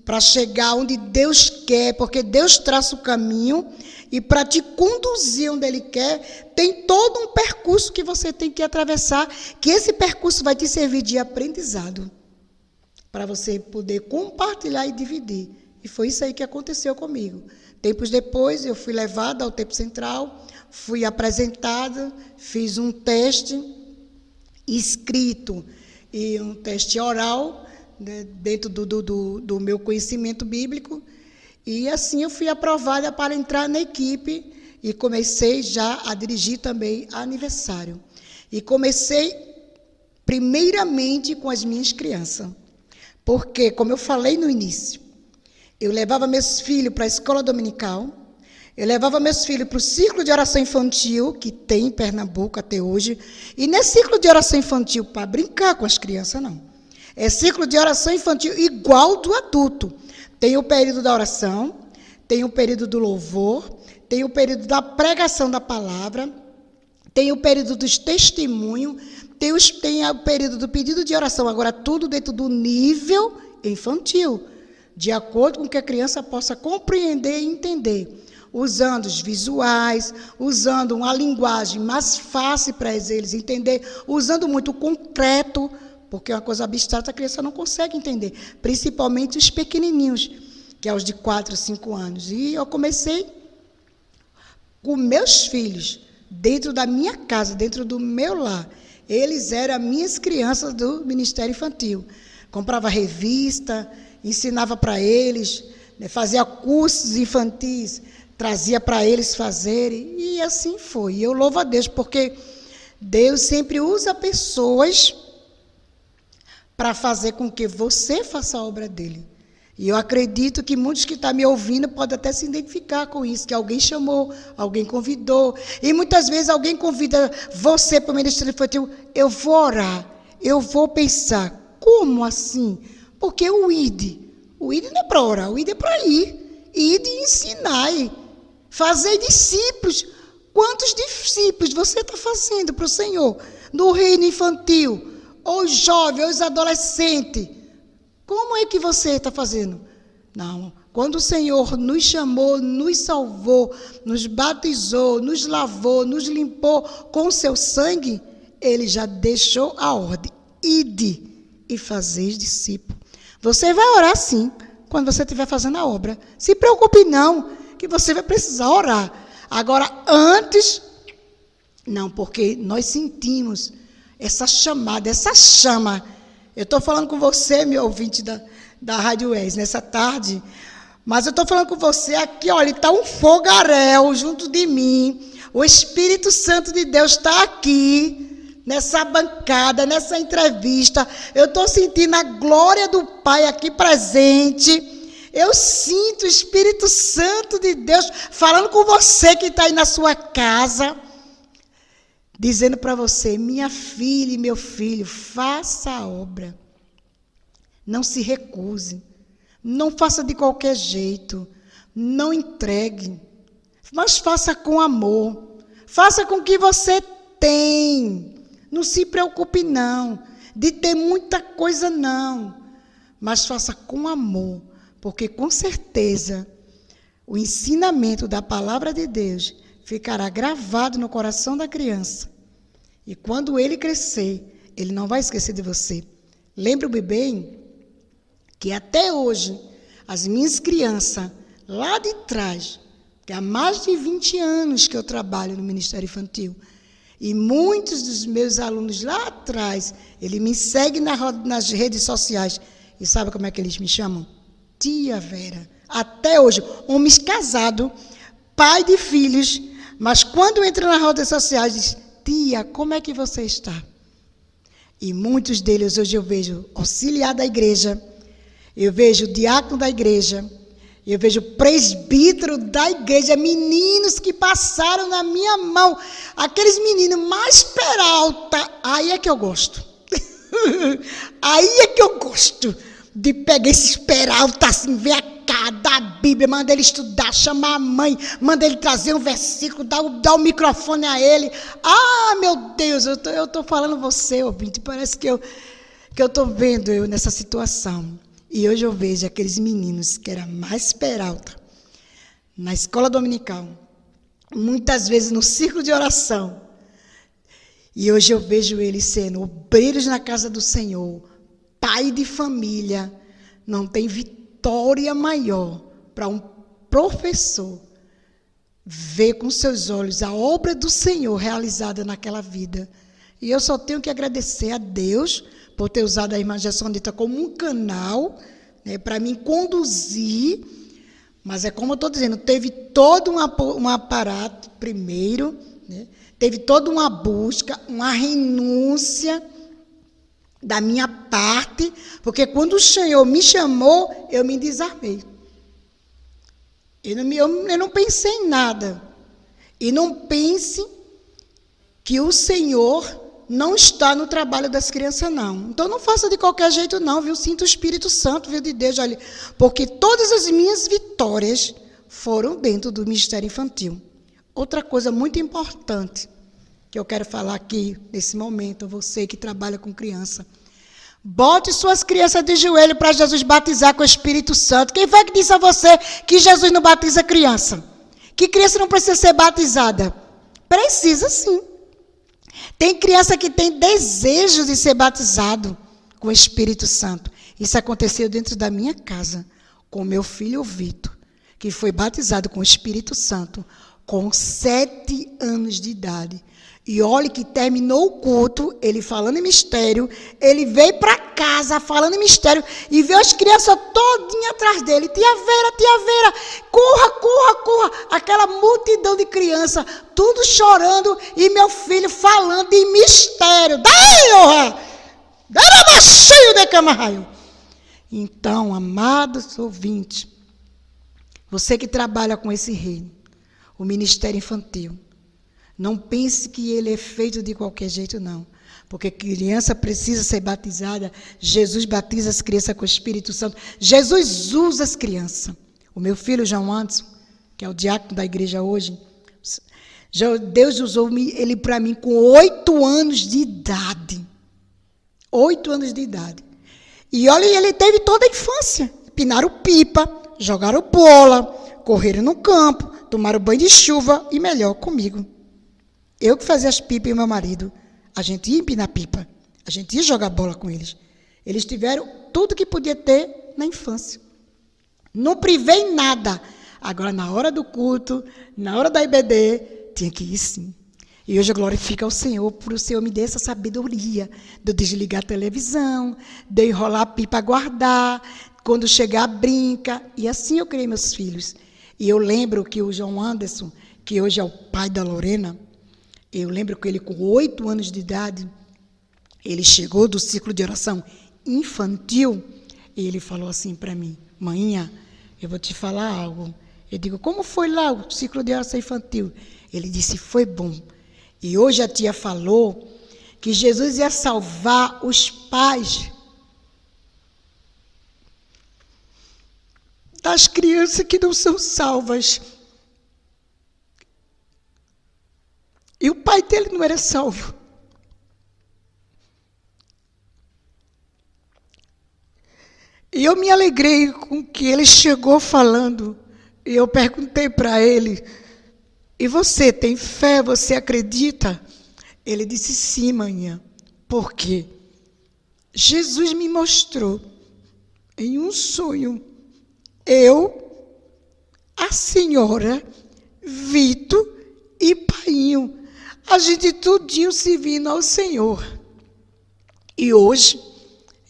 para chegar onde Deus quer, porque Deus traça o caminho, e para te conduzir onde Ele quer, tem todo um percurso que você tem que atravessar, que esse percurso vai te servir de aprendizado, para você poder compartilhar e dividir. E foi isso aí que aconteceu comigo. Tempos depois, eu fui levada ao Tempo Central, fui apresentada, fiz um teste escrito e um teste oral, né, dentro do meu conhecimento bíblico, e assim eu fui aprovada para entrar na equipe e comecei já a dirigir também aniversário. E comecei primeiramente com as minhas crianças, porque, como eu falei no início, eu levava meus filhos para a escola dominical, eu levava meus filhos para o ciclo de oração infantil, que tem em Pernambuco até hoje, e não é ciclo de oração infantil para brincar com as crianças, não. É ciclo de oração infantil igual do adulto. Tem o período da oração, tem o período do louvor, tem o período da pregação da palavra, tem o período dos testemunhos, tem o período do pedido de oração, agora tudo dentro do nível infantil, de acordo com que a criança possa compreender e entender, usando os visuais, usando uma linguagem mais fácil para eles entender, usando muito o concreto, porque uma coisa abstrata a criança não consegue entender, principalmente os pequenininhos, que é os de 4, 5 anos. E eu comecei com meus filhos, dentro da minha casa, dentro do meu lar. Eles eram minhas crianças do Ministério Infantil. Comprava revista, ensinava para eles, né, fazia cursos infantis, trazia para eles fazerem, e assim foi. E eu louvo a Deus, porque Deus sempre usa pessoas para fazer com que você faça a obra dele. E eu acredito que muitos que estão me ouvindo podem até se identificar com isso, que alguém chamou, alguém convidou. E muitas vezes alguém convida você para o Ministério Infantil, eu vou orar, eu vou pensar, como assim? Porque o ID não é para orar, o ID é para ir e ensinar, fazer discípulos. Quantos discípulos você está fazendo para o Senhor no reino infantil? Ou jovem, ou os adolescentes, como é que você está fazendo? Não, quando o Senhor nos chamou, nos salvou, nos batizou, nos lavou, nos limpou com o seu sangue, Ele já deixou a ordem, ide e fazeis discípulos. Você vai orar sim, quando você estiver fazendo a obra. Se preocupe não, que você vai precisar orar. Agora, antes, não, porque nós sentimos essa chamada, essa chama. Eu estou falando com você, meu ouvinte da Rádio Wes, nessa tarde, mas eu estou falando com você aqui, olha, está um fogaréu junto de mim, o Espírito Santo de Deus está aqui, nessa bancada, nessa entrevista, eu estou sentindo a glória do Pai aqui presente, eu sinto o Espírito Santo de Deus falando com você que está aí na sua casa, dizendo para você, minha filha e meu filho, faça a obra. Não se recuse. Não faça de qualquer jeito. Não entregue. Mas faça com amor. Faça com o que você tem. Não se preocupe, não. De ter muita coisa, não. Mas faça com amor. Porque, com certeza, o ensinamento da palavra de Deus ficará gravado no coração da criança. E quando ele crescer, ele não vai esquecer de você. Lembro-me bem que até hoje, as minhas crianças, lá de trás, que há mais de 20 anos que eu trabalho no Ministério Infantil, e muitos dos meus alunos lá atrás, eles me seguem nas redes sociais, e sabe como é que eles me chamam? Tia Vera. Até hoje, homens casados, pai de filhos, mas quando entra nas redes sociais, diz, tia, como é que você está? E muitos deles hoje eu vejo auxiliar da igreja, eu vejo diácono da igreja, Eu vejo presbítero da igreja, meninos que passaram na minha mão. Aqueles meninos mais peralta, aí é que eu gosto. Aí é que eu gosto de pegar esses peralta assim, ver a cara da Bíblia, manda ele estudar, chamar a mãe, manda ele trazer um versículo, dar o microfone a ele. Ah, meu Deus, eu estou falando você, ouvinte, parece que eu estou vendo eu nessa situação. E hoje eu vejo aqueles meninos que eram mais peralta, na escola dominical, muitas vezes no círculo de oração. E hoje eu vejo eles sendo obreiros na casa do Senhor, pai de família. Não tem vitória maior para um professor ver com seus olhos a obra do Senhor realizada naquela vida. E eu só tenho que agradecer a Deus por ter usado a irmã Gessondita como um canal, né, para me conduzir. Mas é como eu estou dizendo, teve todo um aparato primeiro, né, teve toda uma busca, uma renúncia da minha parte, porque quando o Senhor me chamou, eu me desarmei. Eu não pensei em nada. E não pense que o Senhor não está no trabalho das crianças, não. Então, não faça de qualquer jeito, não, viu? Sinta o Espírito Santo, viu, de Deus ali. Porque todas as minhas vitórias foram dentro do ministério infantil. Outra coisa muito importante que eu quero falar aqui, nesse momento, você que trabalha com criança. Bote suas crianças de joelho para Jesus batizar com o Espírito Santo. Quem foi que disse a você que Jesus não batiza criança? Que criança não precisa ser batizada? Precisa sim. Tem criança que tem desejo de ser batizado com o Espírito Santo. Isso aconteceu dentro da minha casa, com meu filho Vitor, que foi batizado com o Espírito Santo com 7 anos de idade. E olha que terminou o culto, ele falando em mistério, ele veio para casa falando em mistério e viu as crianças todinhas atrás dele. Tia Vera, corra, corra, corra. Aquela multidão de crianças, tudo chorando e meu filho falando em mistério. Daí, honra! Daí, cheio de camarraio. Então, amados ouvintes, você que trabalha com esse reino, o ministério infantil, não pense que ele é feito de qualquer jeito, não. Porque criança precisa ser batizada. Jesus batiza as crianças com o Espírito Santo. Jesus usa as crianças. O meu filho, João Anderson, que é o diácono da igreja hoje, Deus usou ele para mim com 8 anos de idade. 8 anos de idade. E olha, ele teve toda a infância. Pinaram pipa, jogaram bola, correram no campo, tomaram banho de chuva e melhor, comigo. Eu que fazia as pipas e o meu marido, a gente ia empinar pipa, a gente ia jogar bola com eles. Eles tiveram tudo que podia ter na infância. Não privei em nada. Agora, na hora do culto, na hora da IBD, tinha que ir sim. E hoje eu glorifico ao Senhor por o Senhor me dar essa sabedoria de eu desligar a televisão, de eu enrolar a pipa, guardar, quando chegar, brinca. E assim eu criei meus filhos. E eu lembro que o João Anderson, que hoje é o pai da Lorena, eu lembro que ele, com 8 anos de idade, ele chegou do ciclo de oração infantil e ele falou assim para mim: Mainha, eu vou te falar algo. Eu digo: como foi lá o ciclo de oração infantil? Ele disse: foi bom. E hoje a tia falou que Jesus ia salvar os pais das crianças que não são salvas. E o pai dele não era salvo. E eu me alegrei com que ele chegou falando. E eu perguntei para ele: e você tem fé? Você acredita? Ele disse: sim, manhã. Por quê? Jesus me mostrou em um sonho, eu, a senhora, Vitor e Painho, a gente tudinho servindo ao Senhor. E hoje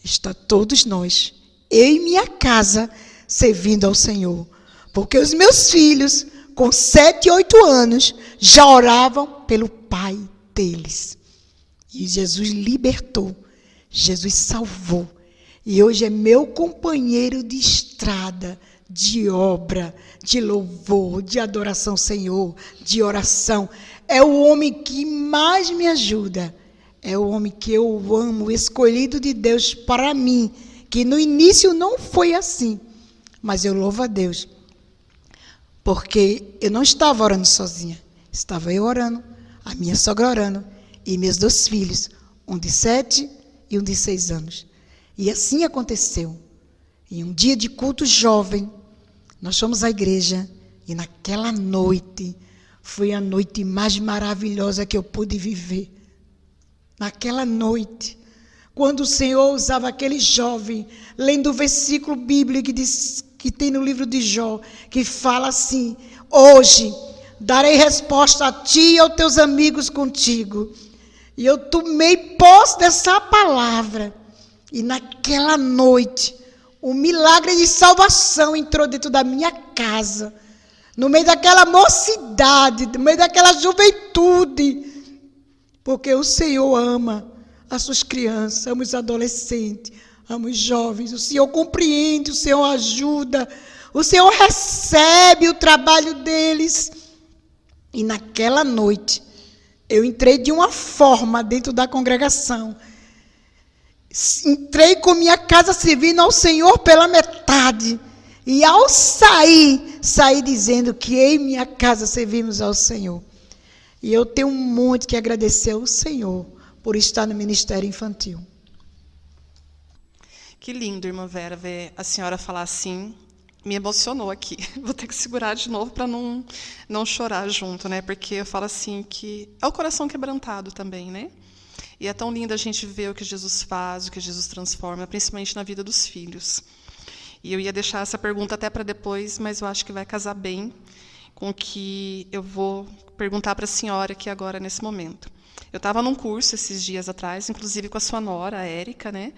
está todos nós, eu e minha casa, servindo ao Senhor. Porque os meus filhos, com 7 e 8 anos, já oravam pelo pai deles. E Jesus libertou, Jesus salvou. E hoje é meu companheiro de estrada, de obra, de louvor, de adoração ao Senhor, de oração. É o homem que mais me ajuda. É o homem que eu amo, escolhido de Deus para mim, que no início não foi assim. Mas eu louvo a Deus, porque eu não estava orando sozinha. Estava eu orando, a minha sogra orando, e meus 2 filhos, um de 7 e um de 6 anos. E assim aconteceu. Em um dia de culto jovem, nós fomos à igreja, e naquela noite, foi a noite mais maravilhosa que eu pude viver. Naquela noite, quando o Senhor usava aquele jovem, lendo o versículo bíblico que tem no livro de Jó, que fala assim: hoje darei resposta a ti e aos teus amigos contigo. E eu tomei posse dessa palavra. E naquela noite, um milagre de salvação entrou dentro da minha casa, no meio daquela mocidade, no meio daquela juventude, porque o Senhor ama as suas crianças, ama os adolescentes, ama os jovens. O Senhor compreende, o Senhor ajuda, o Senhor recebe o trabalho deles. E naquela noite, eu entrei de uma forma dentro da congregação. Entrei com minha casa servindo ao Senhor pela metade. E ao saí dizendo que eu e minha casa servimos ao Senhor. E eu tenho muito que agradecer ao Senhor por estar no ministério infantil. Que lindo, irmã Vera, ver a senhora falar assim. Me emocionou aqui. Vou ter que segurar de novo para não chorar junto, né? Porque eu falo assim que é o coração quebrantado também, né? E é tão lindo a gente ver o que Jesus faz, o que Jesus transforma, principalmente na vida dos filhos. E eu ia deixar essa pergunta até para depois, mas eu acho que vai casar bem com o que eu vou perguntar para a senhora aqui agora, nesse momento. Eu estava num curso esses dias atrás, inclusive com a sua nora, a Érica, né?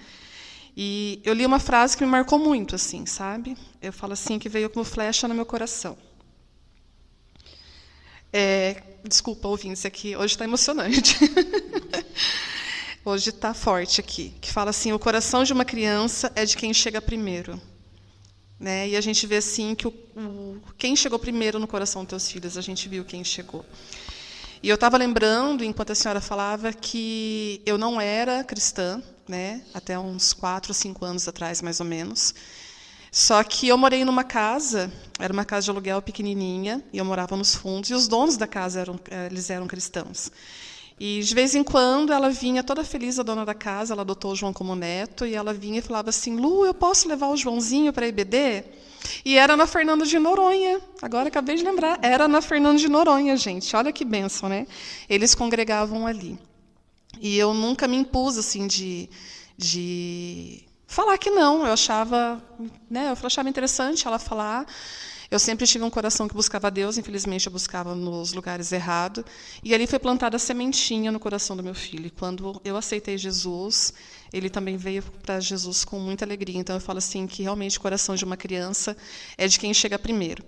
E eu li uma frase que me marcou muito, assim, sabe? Eu falo assim, que veio como flecha no meu coração. Desculpa, ouvintes, aqui hoje está emocionante. Hoje está forte aqui. Que fala assim, o coração de uma criança é de quem chega primeiro. Né? E a gente vê assim que quem chegou primeiro no coração dos teus filhos, a gente viu quem chegou. E eu estava lembrando, enquanto a senhora falava, que eu não era cristã, né? Até uns 4 ou 5 anos atrás, mais ou menos. Só que eu morei numa casa, era uma casa de aluguel pequenininha, e eu morava nos fundos, e os donos da casa eles eram cristãos. E, de vez em quando, ela vinha toda feliz, a dona da casa, ela adotou o João como neto, e ela vinha e falava assim, Lu, eu posso levar o Joãozinho para a EBD? E era na Fernando de Noronha, agora acabei de lembrar, era na Fernando de Noronha, gente, olha que bênção, né? Eles congregavam ali. E eu nunca me impus, assim, de falar que não, eu achava interessante ela falar. Eu sempre tive um coração que buscava Deus, infelizmente eu buscava nos lugares errados. E ali foi plantada a sementinha no coração do meu filho. E quando eu aceitei Jesus, ele também veio para Jesus com muita alegria. Então eu falo assim que realmente o coração de uma criança é de quem chega primeiro.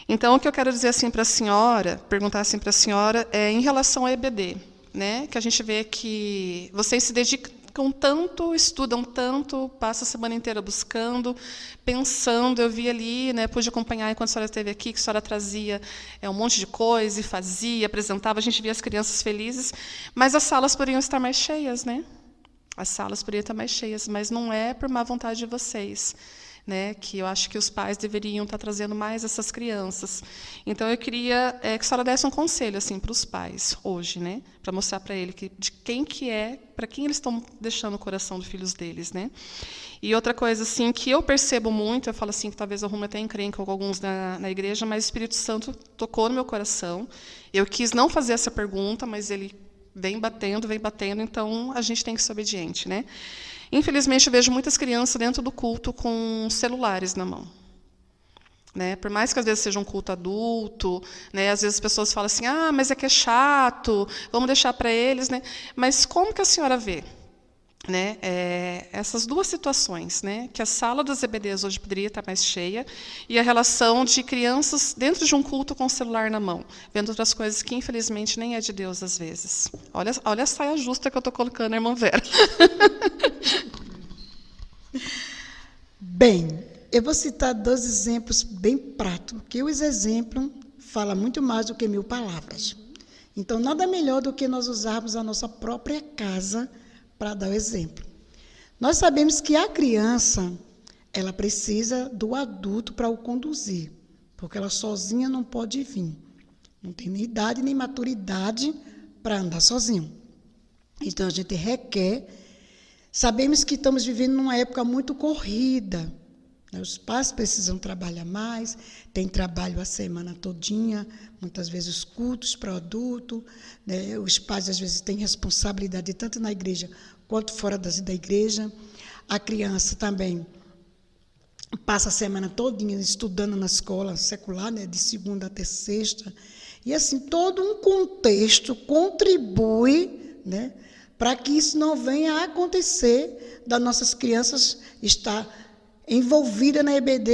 Então o que eu quero dizer assim para a senhora, perguntar assim para a senhora, é em relação à EBD, né? Que a gente vê que vocês se dedicam tanto, estudam tanto, passam a semana inteira buscando, pensando. Eu vi ali, né, pude acompanhar enquanto a senhora esteve aqui, que a senhora trazia um monte de coisa, e fazia, apresentava, a gente via as crianças felizes, mas as salas poderiam estar mais cheias, né? As salas poderiam estar mais cheias, mas não é por má vontade de vocês, né, que eu acho que os pais deveriam estar trazendo mais essas crianças. Então, eu queria que a senhora desse um conselho assim, para os pais, hoje, né, para mostrar para ele de quem que é, para quem eles estão deixando o coração dos filhos deles. Né? E outra coisa assim, que eu percebo muito, eu falo assim, que talvez eu arrume até encrenca com alguns na igreja, mas o Espírito Santo tocou no meu coração. Eu quis não fazer essa pergunta, mas ele vem batendo, então a gente tem que ser obediente. Né? Infelizmente, eu vejo muitas crianças dentro do culto com celulares na mão. Né? Por mais que às vezes seja um culto adulto, né? Às vezes as pessoas falam assim, mas é que é chato, vamos deixar para eles. Né? Mas como que a senhora vê, né, essas duas situações, né? Que a sala das EBDs hoje poderia estar mais cheia, e a relação de crianças dentro de um culto com o celular na mão, vendo outras coisas que, infelizmente, nem é de Deus às vezes. Olha a saia justa que eu estou colocando, irmã Vera. Bem, Eu vou citar 2 exemplos bem práticos, porque os exemplos falam muito mais do que 1000 palavras. Então, nada melhor do que nós usarmos a nossa própria casa para dar o exemplo. Nós sabemos que a criança, ela precisa do adulto para o conduzir, porque ela sozinha não pode vir. Não tem nem idade nem maturidade para andar sozinho. Então, a gente requer. Sabemos que estamos vivendo numa época muito corrida. Os pais precisam trabalhar mais, tem trabalho a semana todinha, muitas vezes os cultos para o adulto, né? Os pais, às vezes, têm responsabilidade tanto na igreja quanto fora da igreja. A criança também passa a semana todinha estudando na escola secular, né? De segunda até sexta. E, assim, todo um contexto contribui, né? Para que isso não venha a acontecer das nossas crianças estar envolvida na EBD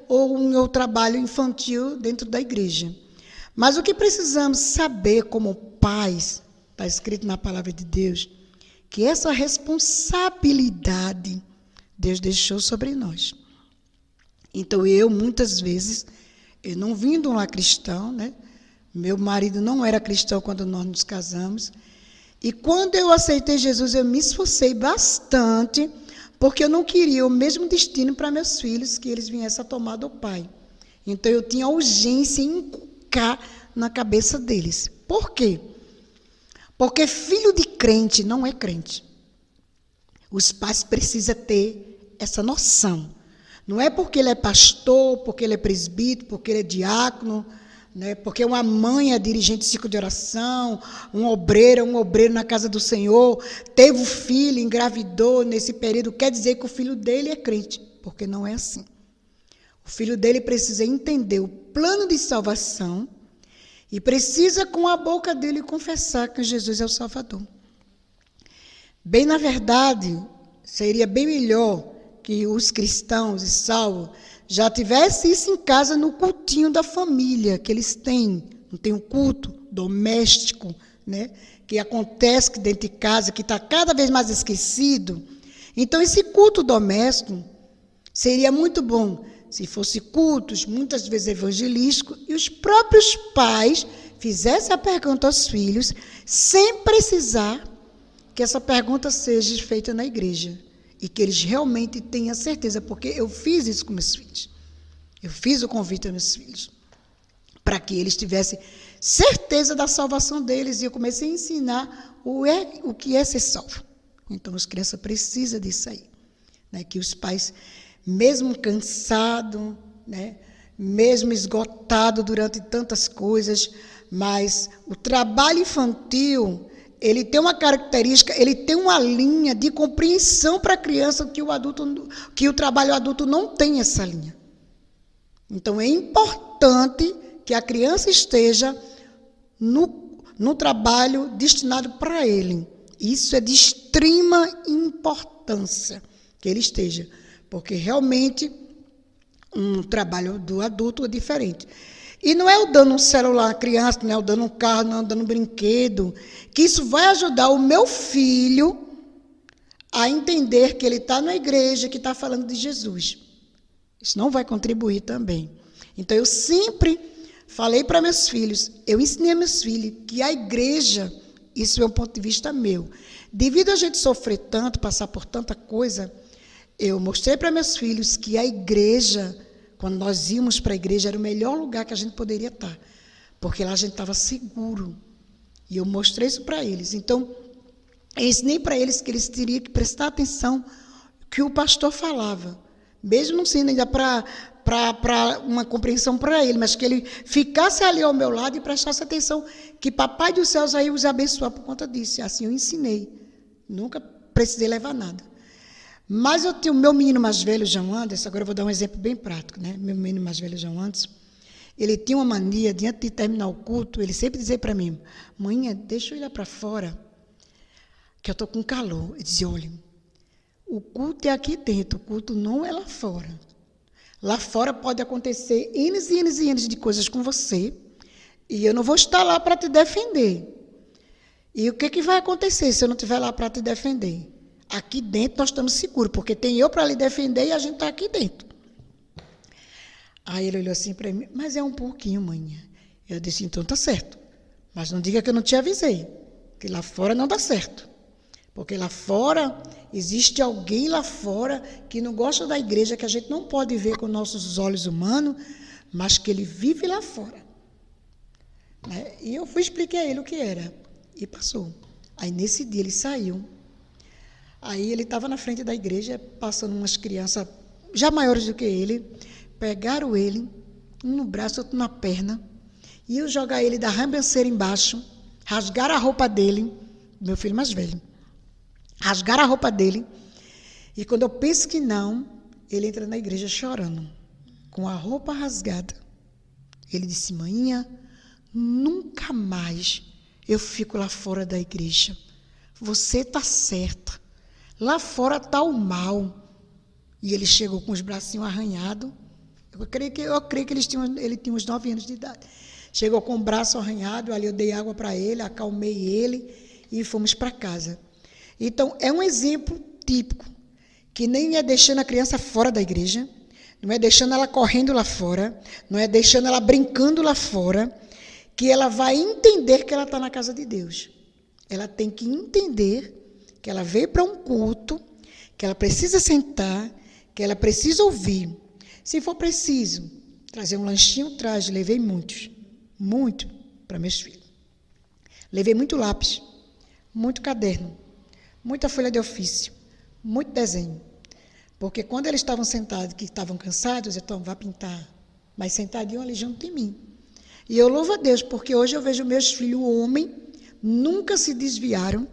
ou no trabalho infantil dentro da igreja. Mas o que precisamos saber como pais, está escrito na palavra de Deus, que essa responsabilidade Deus deixou sobre nós. Então, muitas vezes, eu não vim de um lar cristão, né? Meu marido não era cristão quando nós nos casamos, e quando eu aceitei Jesus, eu me esforcei bastante, porque eu não queria o mesmo destino para meus filhos, que eles viessem a tomar do pai. Então, eu tinha urgência em inculcar na cabeça deles. Por quê? Porque filho de crente não é crente. Os pais precisam ter essa noção. Não é porque ele é pastor, porque ele é presbítero, porque ele é diácono, né? Porque uma mãe é dirigente de ciclo de oração, um obreiro na casa do Senhor, teve um filho, engravidou nesse período, quer dizer que o filho dele é crente, porque não é assim. O filho dele precisa entender o plano de salvação e precisa com a boca dele confessar que Jesus é o Salvador. Bem, na verdade, seria bem melhor que os cristãos e salvos já tivesse isso em casa no cultinho da família que eles têm. Não tem um culto doméstico, né? Que acontece dentro de casa, que está cada vez mais esquecido. Então, esse culto doméstico seria muito bom se fosse cultos, muitas vezes evangelísticos, e os próprios pais fizessem a pergunta aos filhos, sem precisar que essa pergunta seja feita na igreja. E que eles realmente tenham certeza, porque eu fiz isso com meus filhos. Eu fiz o convite aos meus filhos, para que eles tivessem certeza da salvação deles, e eu comecei a ensinar o que é ser salvo. Então, as crianças precisam disso aí, né? Que os pais, mesmo cansados, né? Mesmo esgotados durante tantas coisas, mas o trabalho infantil, ele tem uma característica, ele tem uma linha de compreensão para a criança que o trabalho adulto não tem essa linha. Então, é importante que a criança esteja no trabalho destinado para ele. Isso é de extrema importância que ele esteja, porque realmente um trabalho do adulto é diferente. E não é eu dando um celular à criança, não é eu dando um carro, não é eu dando um brinquedo, que isso vai ajudar o meu filho a entender que ele está na igreja, que está falando de Jesus. Isso não vai contribuir também. Então, eu sempre falei para meus filhos, eu ensinei a meus filhos que a igreja, isso é um ponto de vista meu. Devido a gente sofrer tanto, passar por tanta coisa, eu mostrei para meus filhos que a igreja, quando nós íamos para a igreja, era o melhor lugar que a gente poderia estar, porque lá a gente estava seguro. E eu mostrei isso para eles. Então, eu ensinei para eles que eles teriam que prestar atenção no que o pastor falava, mesmo não sendo ainda para uma compreensão para ele, mas que ele ficasse ali ao meu lado e prestasse atenção, que Papai dos Céus aí os abençoar por conta disso. Assim eu ensinei. Nunca precisei levar nada. Mas eu tenho o meu menino mais velho, João Anderson, agora eu vou dar um exemplo bem prático, né? Meu menino mais velho, João Anderson, ele tinha uma mania, diante de terminar o culto, ele sempre dizia para mim, mãe, deixa eu ir lá para fora, que eu estou com calor. Eu dizia, olha, o culto é aqui dentro, o culto não é lá fora. Lá fora pode acontecer N e N de coisas com você, e eu não vou estar lá para te defender. E o que vai acontecer se eu não estiver lá para te defender? Aqui dentro nós estamos seguros, porque tem eu para lhe defender e a gente está aqui dentro. Aí ele olhou assim para mim, mas é um pouquinho, mãe. Eu disse, então tá certo. Mas não diga que eu não te avisei, que lá fora não dá certo. Porque lá fora, existe alguém lá fora que não gosta da igreja, que a gente não pode ver com nossos olhos humanos, mas que ele vive lá fora. Né? E eu expliquei a ele o que era. E passou. Aí nesse dia ele saiu. Aí ele estava na frente da igreja, passando umas crianças já maiores do que ele, pegaram ele, um no braço, outro na perna, e eu jogar ele da rambanceira embaixo, rasgaram a roupa dele, meu filho mais velho, rasgaram a roupa dele, e quando eu penso que não, ele entra na igreja chorando, com a roupa rasgada. Ele disse, maninha, nunca mais eu fico lá fora da igreja. Você está certa. Lá fora está o mal. E ele chegou com os bracinhos arranhados. Eu creio que ele tinha uns 9 anos de idade. Chegou com o braço arranhado, ali eu dei água para ele, acalmei ele e fomos para casa. Então, é um exemplo típico, que nem é deixando a criança fora da igreja, não é deixando ela correndo lá fora, não é deixando ela brincando lá fora, que ela vai entender que ela está na casa de Deus. Ela tem que entender que ela veio para um culto, que ela precisa sentar, que ela precisa ouvir. Se for preciso trazer um lanchinho, traz. Levei muito para meus filhos. Levei muito lápis, muito caderno, muita folha de ofício, muito desenho. Porque quando eles estavam sentados, que estavam cansados, então vá pintar. Mas sentadinho ali junto de mim. E eu louvo a Deus, porque hoje eu vejo meus filhos homens, nunca se desviaram,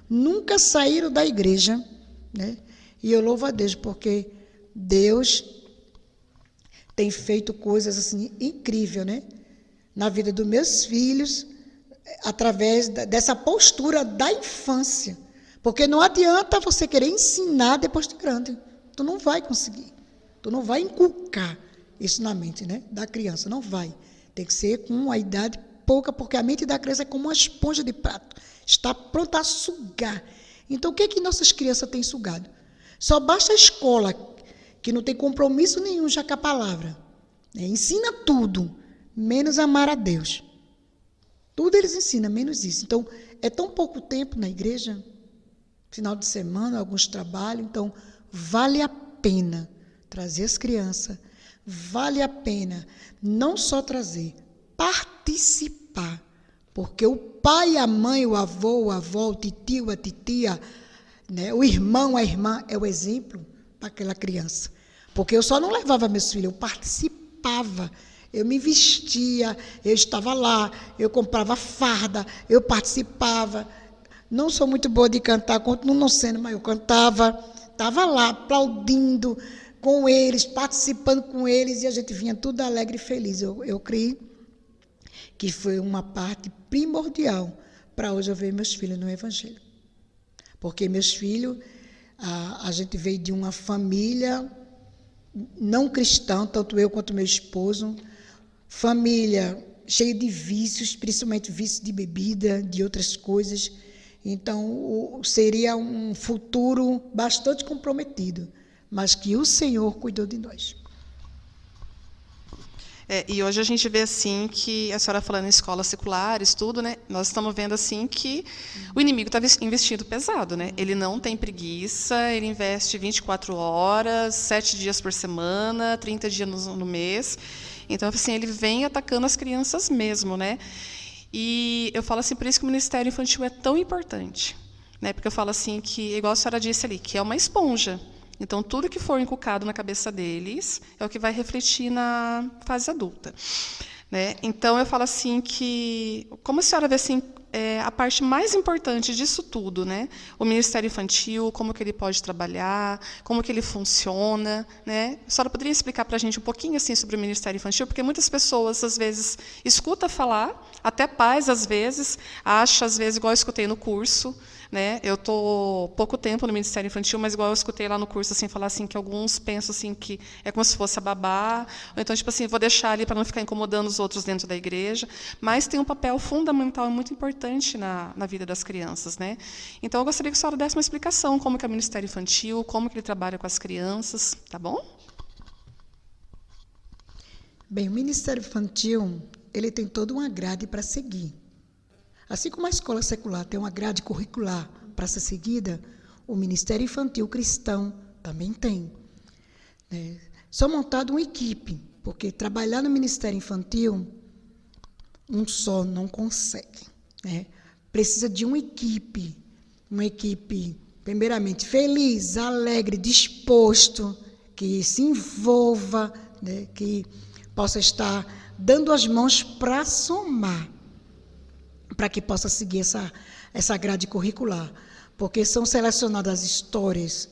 nunca saíram da igreja, né? E eu louvo a Deus, porque Deus tem feito coisas assim incríveis, né? Na vida dos meus filhos, através dessa postura da infância. Porque não adianta você querer ensinar depois de grande. Tu não vai conseguir. Tu não vai inculcar isso na mente, né, da criança. Não vai. Tem que ser com uma idade pouca, porque a mente da criança é como uma esponja de prato. Está pronta a sugar. Então, o que é que nossas crianças têm sugado? Só basta a escola, que não tem compromisso nenhum já com a palavra. Ensina tudo, menos amar a Deus. Tudo eles ensinam, menos isso. Então, é tão pouco tempo na igreja, final de semana, alguns trabalhos, então, vale a pena trazer as crianças, vale a pena não só trazer, participar, porque o pai, a mãe, o avô, a avó, o titio, a titia, né, o irmão, a irmã, é o exemplo para aquela criança. Porque eu só não levava meus filhos, eu participava, eu me vestia, eu estava lá, eu comprava farda, eu participava. Não sou muito boa de cantar, continuo não sendo, mas eu cantava, estava lá aplaudindo com eles, participando com eles, e a gente vinha tudo alegre e feliz. Eu creio que foi uma parte primordial para hoje eu ver meus filhos no Evangelho. Porque meus filhos, a gente veio de uma família não cristã, tanto eu quanto meu esposo, família cheia de vícios, principalmente vícios de bebida, de outras coisas. Então, seria um futuro bastante comprometido, mas que o Senhor cuidou de nós. E hoje a gente vê assim que, a senhora falando em escolas seculares, tudo, né? Nós estamos vendo assim que o inimigo está investindo pesado, né? Ele não tem preguiça, ele investe 24 horas, 7 dias por semana, 30 dias no mês. Então, assim, ele vem atacando as crianças mesmo, né? E eu falo assim, por isso que o Ministério Infantil é tão importante, né? Porque eu falo assim que, igual a senhora disse ali, que é uma esponja. Então, tudo que for inculcado na cabeça deles é o que vai refletir na fase adulta, né? Então, eu falo assim que, como a senhora vê assim, a parte mais importante disso tudo, né? O Ministério Infantil, como que ele pode trabalhar, como que ele funciona, né? A senhora poderia explicar para a gente um pouquinho assim sobre o Ministério Infantil? Porque muitas pessoas, às vezes, escutam falar, até pais, às vezes, acham, às vezes, igual eu escutei no curso, né? Eu estou pouco tempo no Ministério Infantil, mas igual eu escutei lá no curso assim, falar assim, que alguns pensam assim, que é como se fosse a babá, ou então, tipo assim, vou deixar ali para não ficar incomodando os outros dentro da igreja, mas tem um papel fundamental e muito importante na vida das crianças, né? Então, eu gostaria que a senhora desse uma explicação, como que é o Ministério Infantil, como que ele trabalha com as crianças, tá bom? Bem, o Ministério Infantil, ele tem toda uma grade para seguir. Assim como a escola secular tem uma grade curricular para ser seguida, o Ministério Infantil Cristão também tem. Só montado uma equipe, porque trabalhar no Ministério Infantil, um só não consegue. Precisa de uma equipe, primeiramente, feliz, alegre, disposto, que se envolva, que possa estar dando as mãos para somar, para que possa seguir essa grade curricular. Porque são selecionadas histórias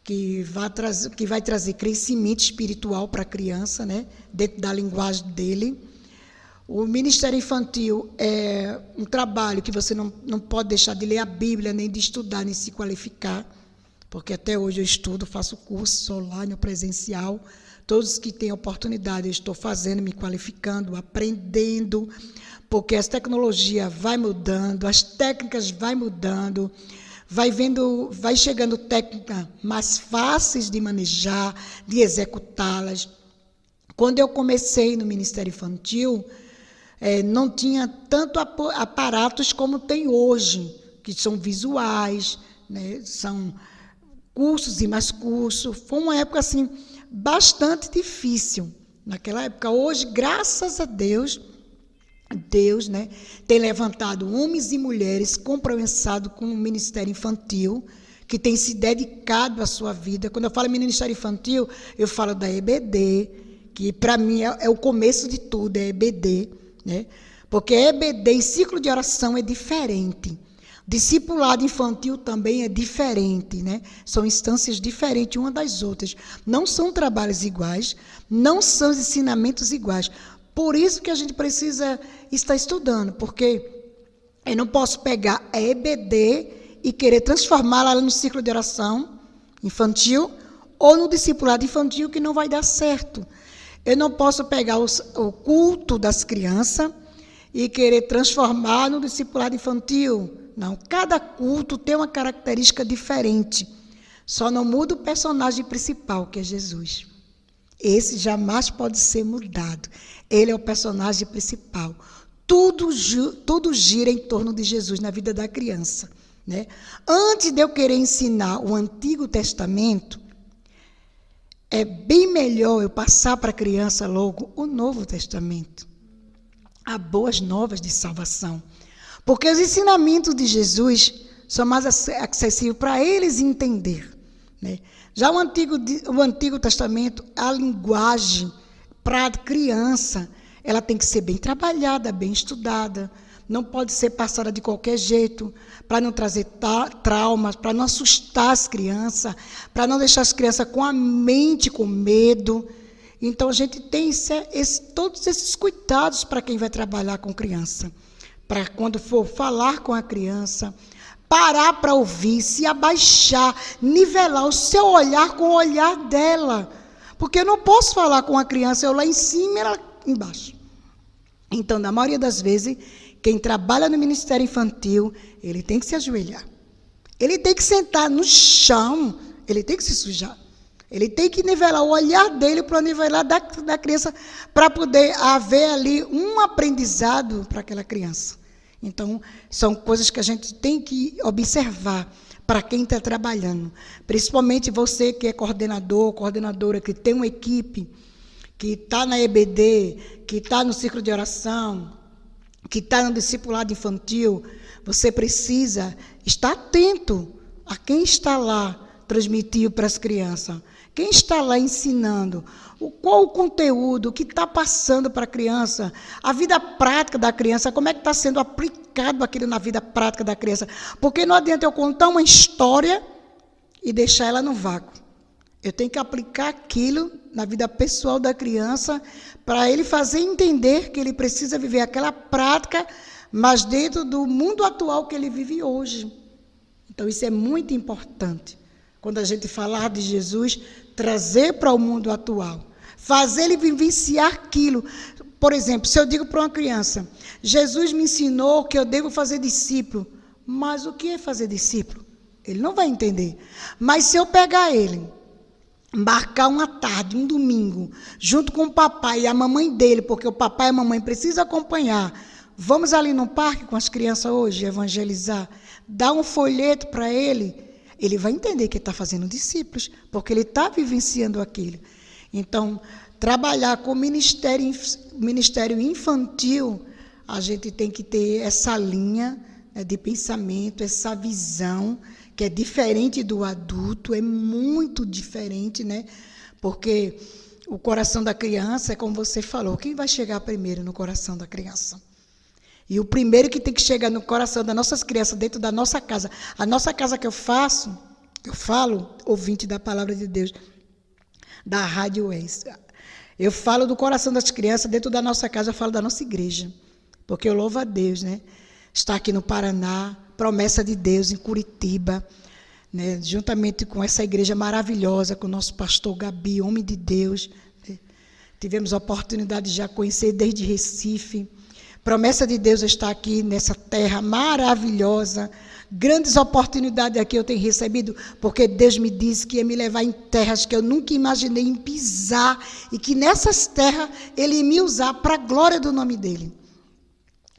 que vai trazer crescimento espiritual para a criança, dentro da linguagem dele. O Ministério Infantil é um trabalho que você não pode deixar de ler a Bíblia, nem de estudar, nem se qualificar, porque até hoje eu estudo, faço curso online, presencial. Todos que têm oportunidade, eu estou fazendo, me qualificando, aprendendo, porque as tecnologias vai mudando, as técnicas vai mudando, vai chegando técnicas mais fáceis de manejar, de executá-las. Quando eu comecei no Ministério Infantil, não tinha tanto aparatos como tem hoje, que são visuais, são cursos e mais cursos. Foi uma época assim bastante difícil naquela época. Hoje, graças a Deus, tem levantado homens e mulheres compromissados com o Ministério Infantil, que tem se dedicado à sua vida. Quando eu falo Ministério Infantil, eu falo da EBD, que para mim é o começo de tudo, é EBD, porque EBD em ciclo de oração é diferente. Discipulado infantil também é diferente, São instâncias diferentes uma das outras. Não são trabalhos iguais, não são ensinamentos iguais. Por isso que a gente precisa estar estudando, porque eu não posso pegar a EBD e querer transformá-la no ciclo de oração infantil ou no discipulado infantil, que não vai dar certo. Eu não posso pegar o culto das crianças e querer transformar no discipulado infantil. Não, cada culto tem uma característica diferente. Só não muda o personagem principal, que é Jesus. Esse jamais pode ser mudado. Ele é o personagem principal. Tudo gira em torno de Jesus na vida da criança. Antes de eu querer ensinar o Antigo Testamento, é bem melhor eu passar para a criança logo o Novo Testamento. Há boas novas de salvação. Porque os ensinamentos de Jesus são mais acessíveis para eles entender. Já o Antigo Testamento, a linguagem para a criança, ela tem que ser bem trabalhada, bem estudada. Não pode ser passada de qualquer jeito, para não trazer traumas, para não assustar as crianças, para não deixar as crianças com a mente com medo. Então, a gente tem todos esses cuidados para quem vai trabalhar com criança. Para quando for falar com a criança, parar para ouvir, se abaixar, nivelar o seu olhar com o olhar dela. Porque eu não posso falar com a criança, eu lá em cima e ela embaixo. Então, na maioria das vezes, quem trabalha no Ministério Infantil, ele tem que se ajoelhar. Ele tem que sentar no chão, ele tem que se sujar. Ele tem que nivelar o olhar dele para o nivelar da criança, para poder haver ali um aprendizado para aquela criança. Então, são coisas que a gente tem que observar para quem está trabalhando. Principalmente você que é coordenador, coordenadora, que tem uma equipe, que está na EBD, que está no ciclo de oração, que está no discipulado infantil. Você precisa estar atento a quem está lá transmitindo para as crianças. Quem está lá ensinando? Qual o conteúdo que está passando para a criança? A vida prática da criança, como é que está sendo aplicado aquilo na vida prática da criança? Porque não adianta eu contar uma história e deixar ela no vácuo. Eu tenho que aplicar aquilo na vida pessoal da criança para ele fazer entender que ele precisa viver aquela prática, mas dentro do mundo atual que ele vive hoje. Então, isso é muito importante. Quando a gente falar de Jesus, trazer para o mundo atual, fazer ele vivenciar aquilo. Por exemplo, se eu digo para uma criança, Jesus me ensinou que eu devo fazer discípulo, mas o que é fazer discípulo? Ele não vai entender. Mas se eu pegar ele marcar uma tarde, um domingo, junto com o papai e a mamãe dele, porque o papai e a mamãe precisam acompanhar. Vamos ali no parque com as crianças hoje, evangelizar. Dá um folheto para ele. Ele vai entender que ele está fazendo discípulos, porque ele está vivenciando aquilo. Então, trabalhar com o ministério infantil, a gente tem que ter essa linha, né, de pensamento, essa visão, que é diferente do adulto, é muito diferente, né? Porque o coração da criança é como você falou, quem vai chegar primeiro no coração da criança? E o primeiro que tem que chegar no coração das nossas crianças, dentro da nossa casa, a nossa casa que eu falo, ouvinte da palavra de Deus, da Rádio Oeste, eu falo do coração das crianças, dentro da nossa casa, eu falo da nossa igreja, porque eu louvo a Deus, né? Está aqui no Paraná, promessa de Deus em Curitiba, né? Juntamente com essa igreja maravilhosa, com o nosso pastor Gabi, homem de Deus, né? Tivemos a oportunidade de já conhecer desde Recife. Promessa de Deus está aqui nessa terra maravilhosa. Grandes oportunidades aqui eu tenho recebido, porque Deus me disse que ia me levar em terras que eu nunca imaginei em pisar, e que nessas terras Ele ia me usar para a glória do nome dEle.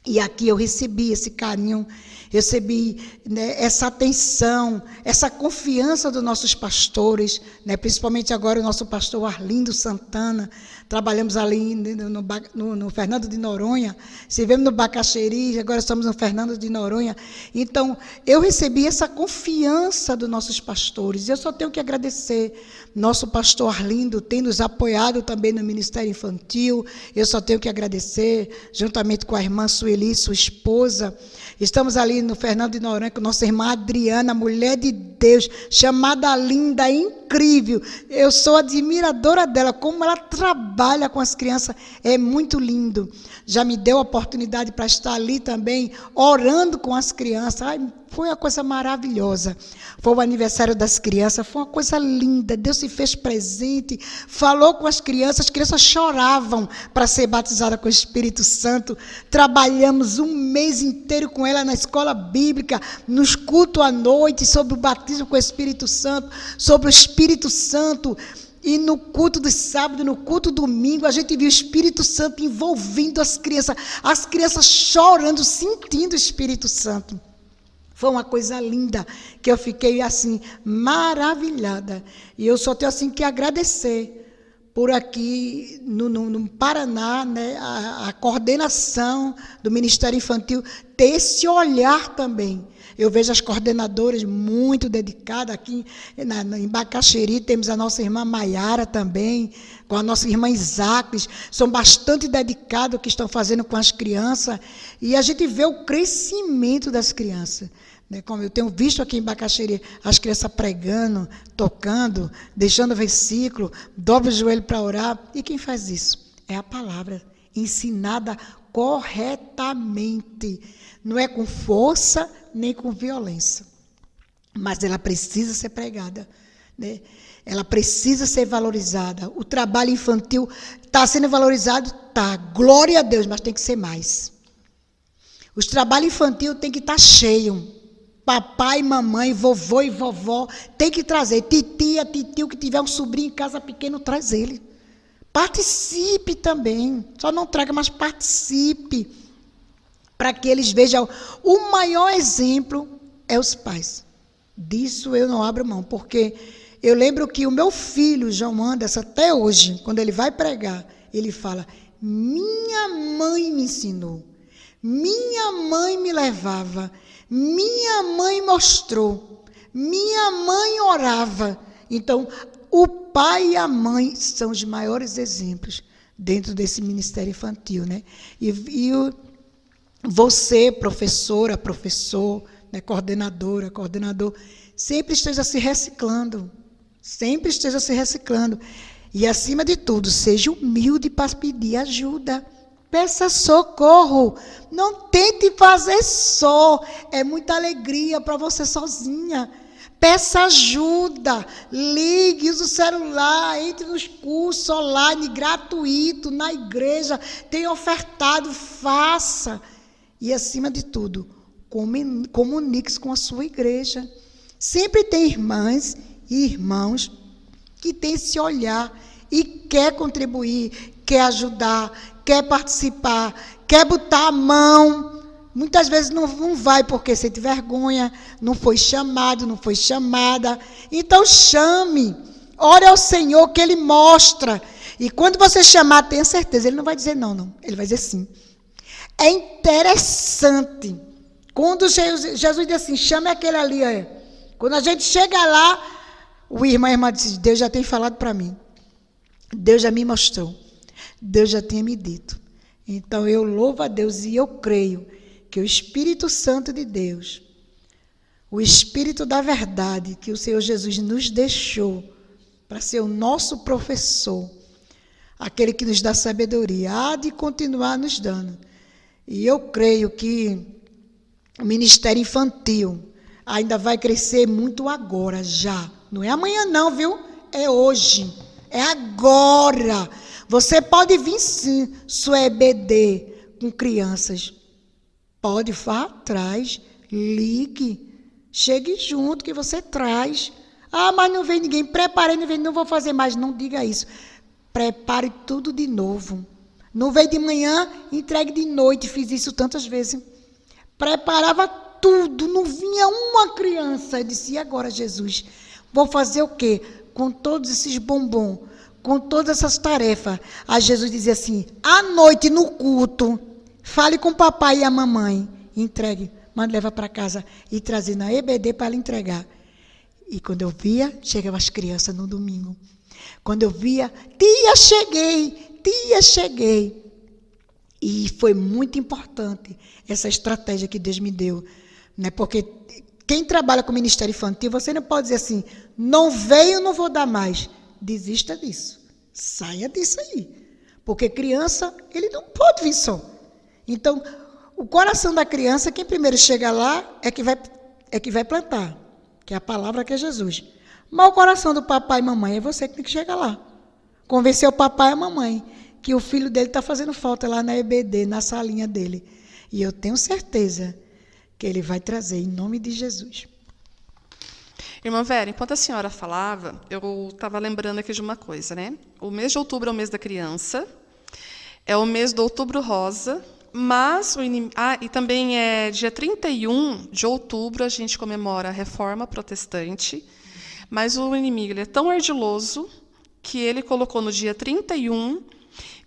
E aqui eu recebi esse carinho, recebi, né, essa atenção, essa confiança dos nossos pastores, né, principalmente agora o nosso pastor Arlindo Santana. Trabalhamos ali no Fernando de Noronha, estivemos no Bacaxeri, agora estamos no Fernando de Noronha. Então, eu recebi essa confiança dos nossos pastores, e eu só tenho que agradecer. Nosso pastor Arlindo tem nos apoiado também no Ministério Infantil, eu só tenho que agradecer, juntamente com a irmã Sueli, sua esposa. Estamos ali no Fernando de Noronha com nossa irmã Adriana, mulher de Deus, chamada linda, incrível. Eu sou admiradora dela, como ela trabalha com as crianças, é muito lindo. Já me deu a oportunidade para estar ali também, orando com as crianças. Ai, foi uma coisa maravilhosa. Foi o aniversário das crianças, foi uma coisa linda. Deus se fez presente, falou com as crianças choravam para ser batizadas com o Espírito Santo. Trabalhamos um mês inteiro com ela na escola bíblica, nos cultos à noite, sobre o batismo com o Espírito Santo, sobre o Espírito Santo. E no culto do sábado, no culto do domingo, a gente viu o Espírito Santo envolvendo as crianças chorando, sentindo o Espírito Santo. Foi uma coisa linda, que eu fiquei assim, maravilhada. E eu só tenho assim que agradecer por aqui no Paraná, né, a coordenação do Ministério Infantil, ter esse olhar também. Eu vejo as coordenadoras muito dedicadas aqui em Bacaxeri, temos a nossa irmã Maiara também, com a nossa irmã Isaac, são bastante dedicados o que estão fazendo com as crianças, e a gente vê o crescimento das crianças. Como eu tenho visto aqui em Bacaxeri, as crianças pregando, tocando, deixando versículo, dobra o joelho para orar. E quem faz isso? É a palavra, ensinada corretamente. Não é com força, nem com violência. Mas ela precisa ser pregada, né? Ela precisa ser valorizada. O trabalho infantil está sendo valorizado? Está. Glória a Deus, mas tem que ser mais. Os trabalhos infantis têm que estar cheios. Papai, mamãe, vovô e vovó, tem que trazer. Titia, titio, que tiver um sobrinho em casa pequeno, traz ele. Participe também. Só não traga, mas participe. Para que eles vejam. O maior exemplo é os pais. Disso eu não abro mão, porque eu lembro que o meu filho, João Anderson, até hoje, quando ele vai pregar, ele fala, minha mãe me ensinou, minha mãe me levava, minha mãe mostrou, minha mãe orava. Então, o pai e a mãe são os maiores exemplos dentro desse ministério infantil, né? Você, professora, professor, né, coordenadora, coordenador, sempre esteja se reciclando. Sempre esteja se reciclando. E, acima de tudo, seja humilde para pedir ajuda. Peça socorro. Não tente fazer só. É muita alegria para você sozinha. Peça ajuda. Ligue, use o celular, entre nos cursos online, gratuito, na igreja. Tem ofertado, faça. E, acima de tudo, comunique-se com a sua igreja. Sempre tem irmãs e irmãos que tem esse olhar e quer contribuir, quer ajudar, quer participar, quer botar a mão. Muitas vezes não vai porque sente vergonha, não foi chamado, não foi chamada. Então chame, ore ao Senhor que Ele mostra. E quando você chamar, tenha certeza, Ele não vai dizer não. Ele vai dizer sim. É interessante. Quando Jesus diz assim, chame aquele ali. Quando a gente chega lá, o irmão e a irmã diz, Deus já tem falado para mim. Deus já me mostrou. Deus já tinha me dito. Então eu louvo a Deus e eu creio que o Espírito Santo de Deus, o Espírito da verdade que o Senhor Jesus nos deixou para ser o nosso professor, aquele que nos dá sabedoria, há de continuar nos dando. E eu creio que o ministério infantil ainda vai crescer muito agora, já. Não é amanhã não, viu? É hoje. É agora. Você pode vir sim, sua EBD, com crianças. Pode, vá atrás, ligue, chegue junto que você traz. Ah, mas não vem ninguém, preparei, não vem, não vou fazer mais. Não diga isso. Prepare tudo de novo. Não veio de manhã, entregue de noite. Fiz isso tantas vezes. Preparava tudo, não vinha uma criança. Eu disse, e agora, Jesus? Vou fazer o quê? Com todos esses bombons, com todas essas tarefas. Aí Jesus dizia assim, à noite no culto, fale com o papai e a mamãe, entregue, manda levar para casa e trazer na EBD para ela entregar. E quando eu via, chegavam as crianças no domingo. Quando eu via, tia, cheguei. E foi muito importante essa estratégia que Deus me deu, né? Porque quem trabalha com ministério infantil, você não pode dizer assim, não veio, não vou dar mais. Desista disso. Saia disso aí. Porque criança, ele não pode vir só. Então, o coração da criança, quem primeiro chega lá, é que vai plantar, que é a palavra que é Jesus. Mas o coração do papai e mamãe é você que tem que chegar lá. Convencer o papai e a mamãe que o filho dele está fazendo falta lá na EBD, na salinha dele. E eu tenho certeza que ele vai trazer, em nome de Jesus. Irmã Vera, enquanto a senhora falava, eu estava lembrando aqui de uma coisa, né? O mês de outubro é o mês da criança, é o mês do Outubro Rosa, mas e também é dia 31 de outubro, a gente comemora a Reforma Protestante, mas o inimigo ele é tão ardiloso que ele colocou no dia 31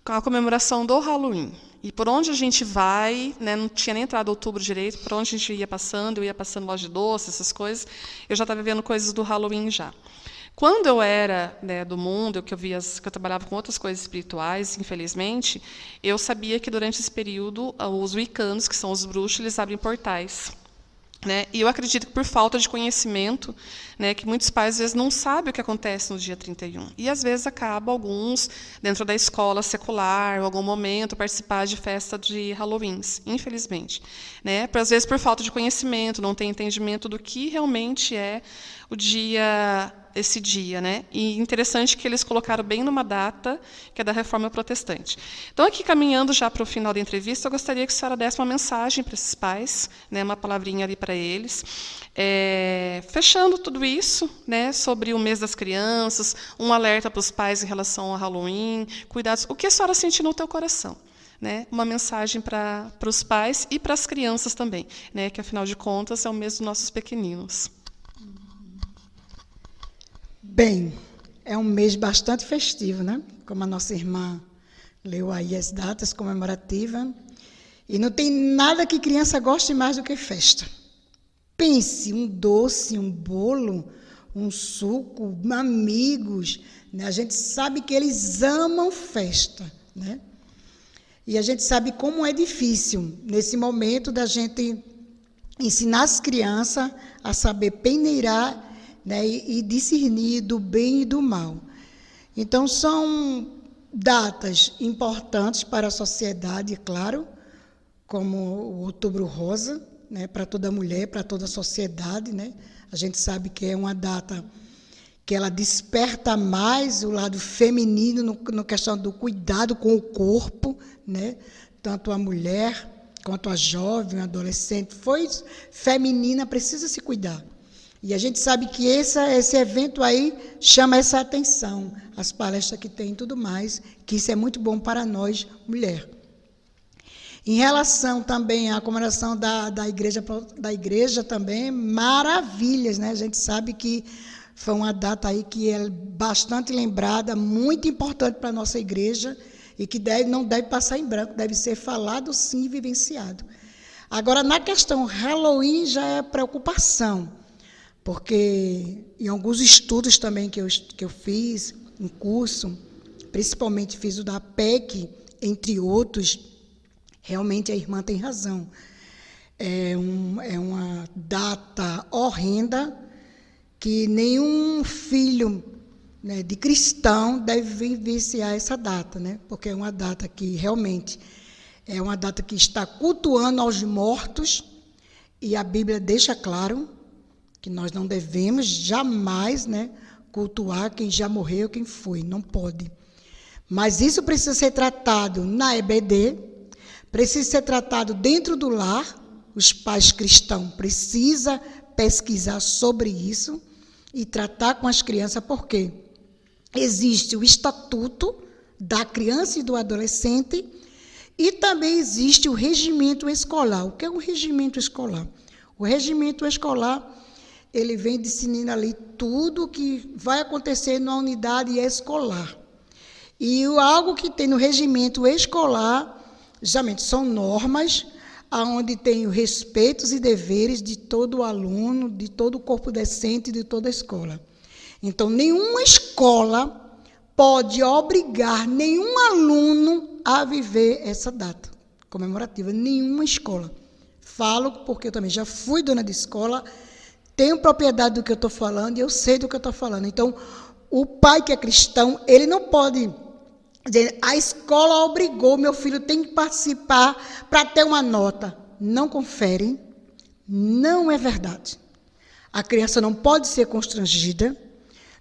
com a comemoração do Halloween. E por onde a gente vai, né, não tinha nem entrado outubro direito, por onde a gente ia passando, eu ia passando loja de doce, essas coisas, eu já estava vendo coisas do Halloween já. Quando eu era, né, do mundo, que eu trabalhava com outras coisas espirituais, infelizmente, eu sabia que durante esse período, os wiccanos, que são os bruxos, eles abrem portais. Né? E eu acredito que por falta de conhecimento, né, que muitos pais às vezes não sabem o que acontece no dia 31. E às vezes acaba alguns, dentro da escola secular, em algum momento, participar de festa de Halloween, infelizmente. Né? Às vezes por falta de conhecimento, não tem entendimento do que realmente é esse dia, né? E interessante que eles colocaram bem numa data, que é da Reforma Protestante. Então, aqui caminhando já para o final da entrevista, eu gostaria que a senhora desse uma mensagem para esses pais, né, uma palavrinha ali para eles, fechando tudo isso, né, sobre o mês das crianças, um alerta para os pais em relação ao Halloween, cuidados, o que a senhora sentiu no teu coração? Né, uma mensagem para os pais e para as crianças também, né, que, afinal de contas, é o mês dos nossos pequeninos. Bem, é um mês bastante festivo, né? Como a nossa irmã leu aí as datas comemorativas. E não tem nada que criança goste mais do que festa. Pense, um doce, um bolo, um suco, amigos. Né? A gente sabe que eles amam festa, né? E a gente sabe como é difícil, nesse momento, da gente ensinar as crianças a saber peneirar, né, e discernir do bem e do mal. Então, são datas importantes para a sociedade, claro, como o Outubro Rosa, né, para toda mulher, para toda a sociedade. Né? A gente sabe que é uma data que ela desperta mais o lado feminino na questão do cuidado com o corpo, né? Tanto a mulher quanto a jovem, a adolescente, foi feminina, precisa se cuidar. E a gente sabe que esse evento aí chama essa atenção, as palestras que tem e tudo mais, que isso é muito bom para nós, mulher. Em relação também à comemoração da igreja também, maravilhas, né? A gente sabe que foi uma data aí que é bastante lembrada, muito importante para a nossa igreja, e que não deve passar em branco, deve ser falado sim e vivenciado. Agora, na questão Halloween já é preocupação, porque em alguns estudos também que eu fiz, em curso, principalmente fiz o da PEC, entre outros, realmente a irmã tem razão. É uma data horrenda que nenhum filho, né, de cristão deve vivenciar essa data, né? Porque é uma data que realmente é uma data que está cultuando aos mortos, e a Bíblia deixa claro que nós não devemos jamais, né, cultuar quem já morreu, quem foi, não pode. Mas isso precisa ser tratado na EBD, precisa ser tratado dentro do lar, os pais cristãos precisam pesquisar sobre isso e tratar com as crianças, porque existe o estatuto da criança e do adolescente e também existe o regimento escolar. O que é um regimento escolar? O regimento escolar, ele vem ensinando ali tudo o que vai acontecer na unidade escolar. E algo que tem no regimento escolar, geralmente são normas, onde tem os respeitos e deveres de todo aluno, de todo o corpo docente, de toda a escola. Então, nenhuma escola pode obrigar nenhum aluno a viver essa data comemorativa, nenhuma escola. Falo porque eu também já fui dona de escola, tenho propriedade do que eu estou falando e eu sei do que eu estou falando. Então, o pai que é cristão, ele não pode dizer, a escola obrigou, meu filho tem que participar para ter uma nota. Não confere, não é verdade. A criança não pode ser constrangida,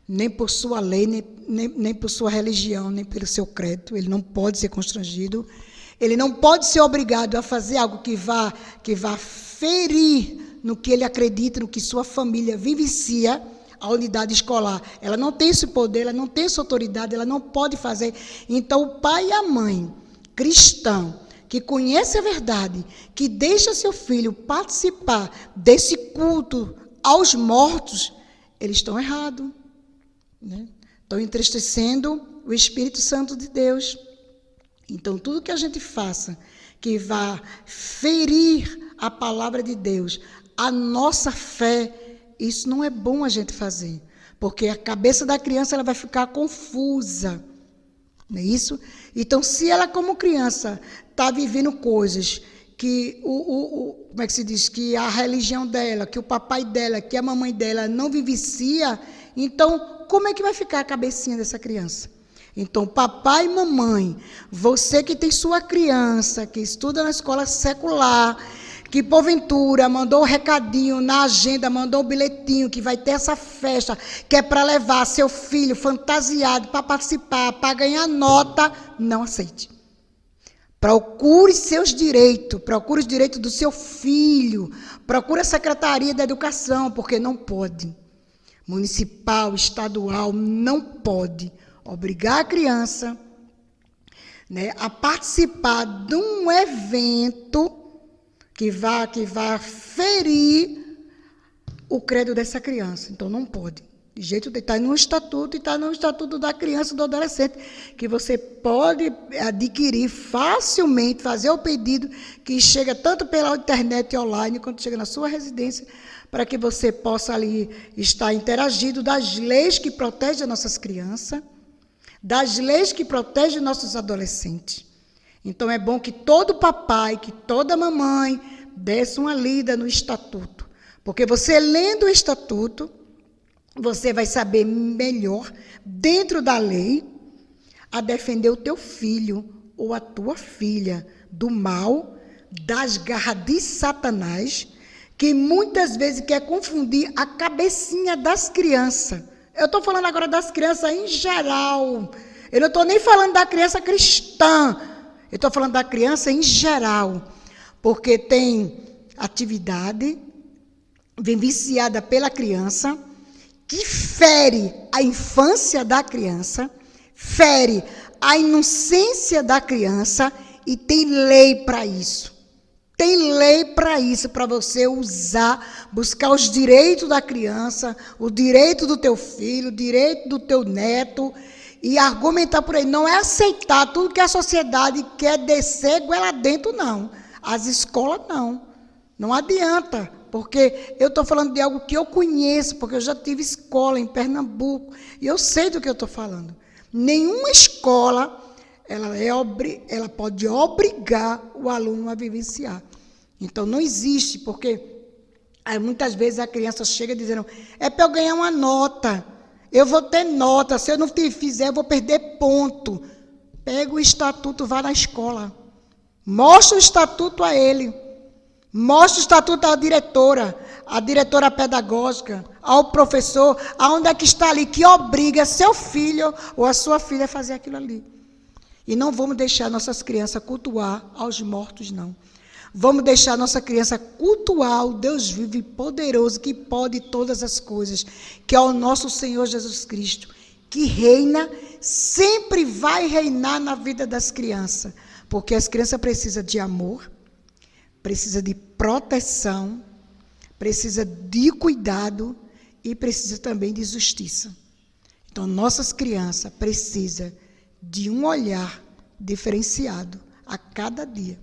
nem por sua lei, nem por sua religião, nem pelo seu credo. Ele não pode ser constrangido. Ele não pode ser obrigado a fazer algo que vá ferir no que ele acredita, no que sua família vivencia. A unidade escolar, ela não tem esse poder, ela não tem essa autoridade, ela não pode fazer. Então, o pai e a mãe cristão, que conhece a verdade, que deixa seu filho participar desse culto aos mortos, eles estão errados, né? Estão entristecendo o Espírito Santo de Deus. Então, tudo que a gente faça que vá ferir a palavra de Deus, a nossa fé, isso não é bom a gente fazer, porque a cabeça da criança ela vai ficar confusa, não é isso? Então, se ela, como criança, está vivendo coisas que como é que se diz, que a religião dela, que o papai dela, que a mamãe dela não vivencia, então, como é que vai ficar a cabecinha dessa criança? Então, papai e mamãe, você que tem sua criança, que estuda na escola secular, que porventura mandou um recadinho na agenda, mandou um bilhetinho que vai ter essa festa, que é para levar seu filho fantasiado para participar, para ganhar nota, não aceite. Procure seus direitos, procure os direitos do seu filho, procure a Secretaria da Educação, porque não pode. Municipal, estadual, não pode obrigar a criança, né, a participar de um evento que vá ferir o credo dessa criança. Então, não pode. De jeito de estar no estatuto, e está no estatuto da criança e do adolescente, que você pode adquirir facilmente, fazer o pedido, que chega tanto pela internet e online, quanto chega na sua residência, para que você possa ali estar interagindo das leis que protegem as nossas crianças, das leis que protegem os nossos adolescentes. Então, é bom que todo papai, que toda mamãe desse uma lida no estatuto. Porque você, lendo o estatuto, você vai saber melhor, dentro da lei, a defender o teu filho ou a tua filha do mal, das garras de Satanás, que muitas vezes quer confundir a cabecinha das crianças. Eu estou falando agora das crianças em geral. Eu não estou nem falando da criança cristã. Eu estou falando da criança em geral, porque tem atividade vivenciada pela criança, que fere a infância da criança, fere a inocência da criança e tem lei para isso. Tem lei para isso, para você usar, buscar os direitos da criança, o direito do teu filho, o direito do teu neto e argumentar por aí. Não é aceitar tudo que a sociedade quer descer goela dentro, não. As escolas, não. Não adianta, porque eu estou falando de algo que eu conheço, porque eu já tive escola em Pernambuco e eu sei do que eu estou falando. Nenhuma escola ela pode obrigar o aluno a vivenciar. Então, não existe, porque muitas vezes a criança chega dizendo, é para eu ganhar uma nota, eu vou ter nota, se eu não fizer, eu vou perder ponto. Pega o estatuto, vá na escola. Mostra o estatuto a ele. Mostra o estatuto à diretora pedagógica, ao professor, aonde é que está ali, que obriga seu filho ou a sua filha a fazer aquilo ali. E não vamos deixar nossas crianças cultuar aos mortos, não. Vamos deixar nossa criança cultuar o Deus vivo e poderoso, que pode todas as coisas, que é o nosso Senhor Jesus Cristo, que reina, sempre vai reinar na vida das crianças, porque as crianças precisam de amor, precisam de proteção, precisam de cuidado e precisam também de justiça. Então, nossas crianças precisam de um olhar diferenciado a cada dia.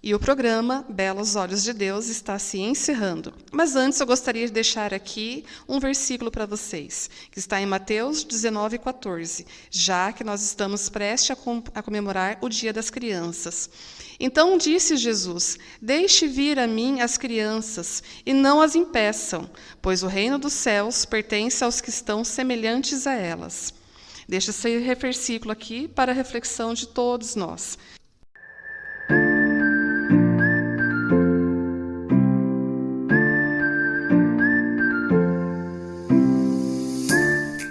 E o programa Belos Olhos de Deus está se encerrando. Mas antes eu gostaria de deixar aqui um versículo para vocês, que está em Mateus 19:14, já que nós estamos prestes a comemorar o Dia das Crianças. Então disse Jesus, deixe vir a mim as crianças, e não as impeçam, pois o reino dos céus pertence aos que estão semelhantes a elas. Deixa esse versículo aqui para a reflexão de todos nós.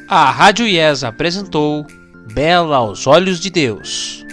A Rádio IES apresentou Bela aos Olhos de Deus.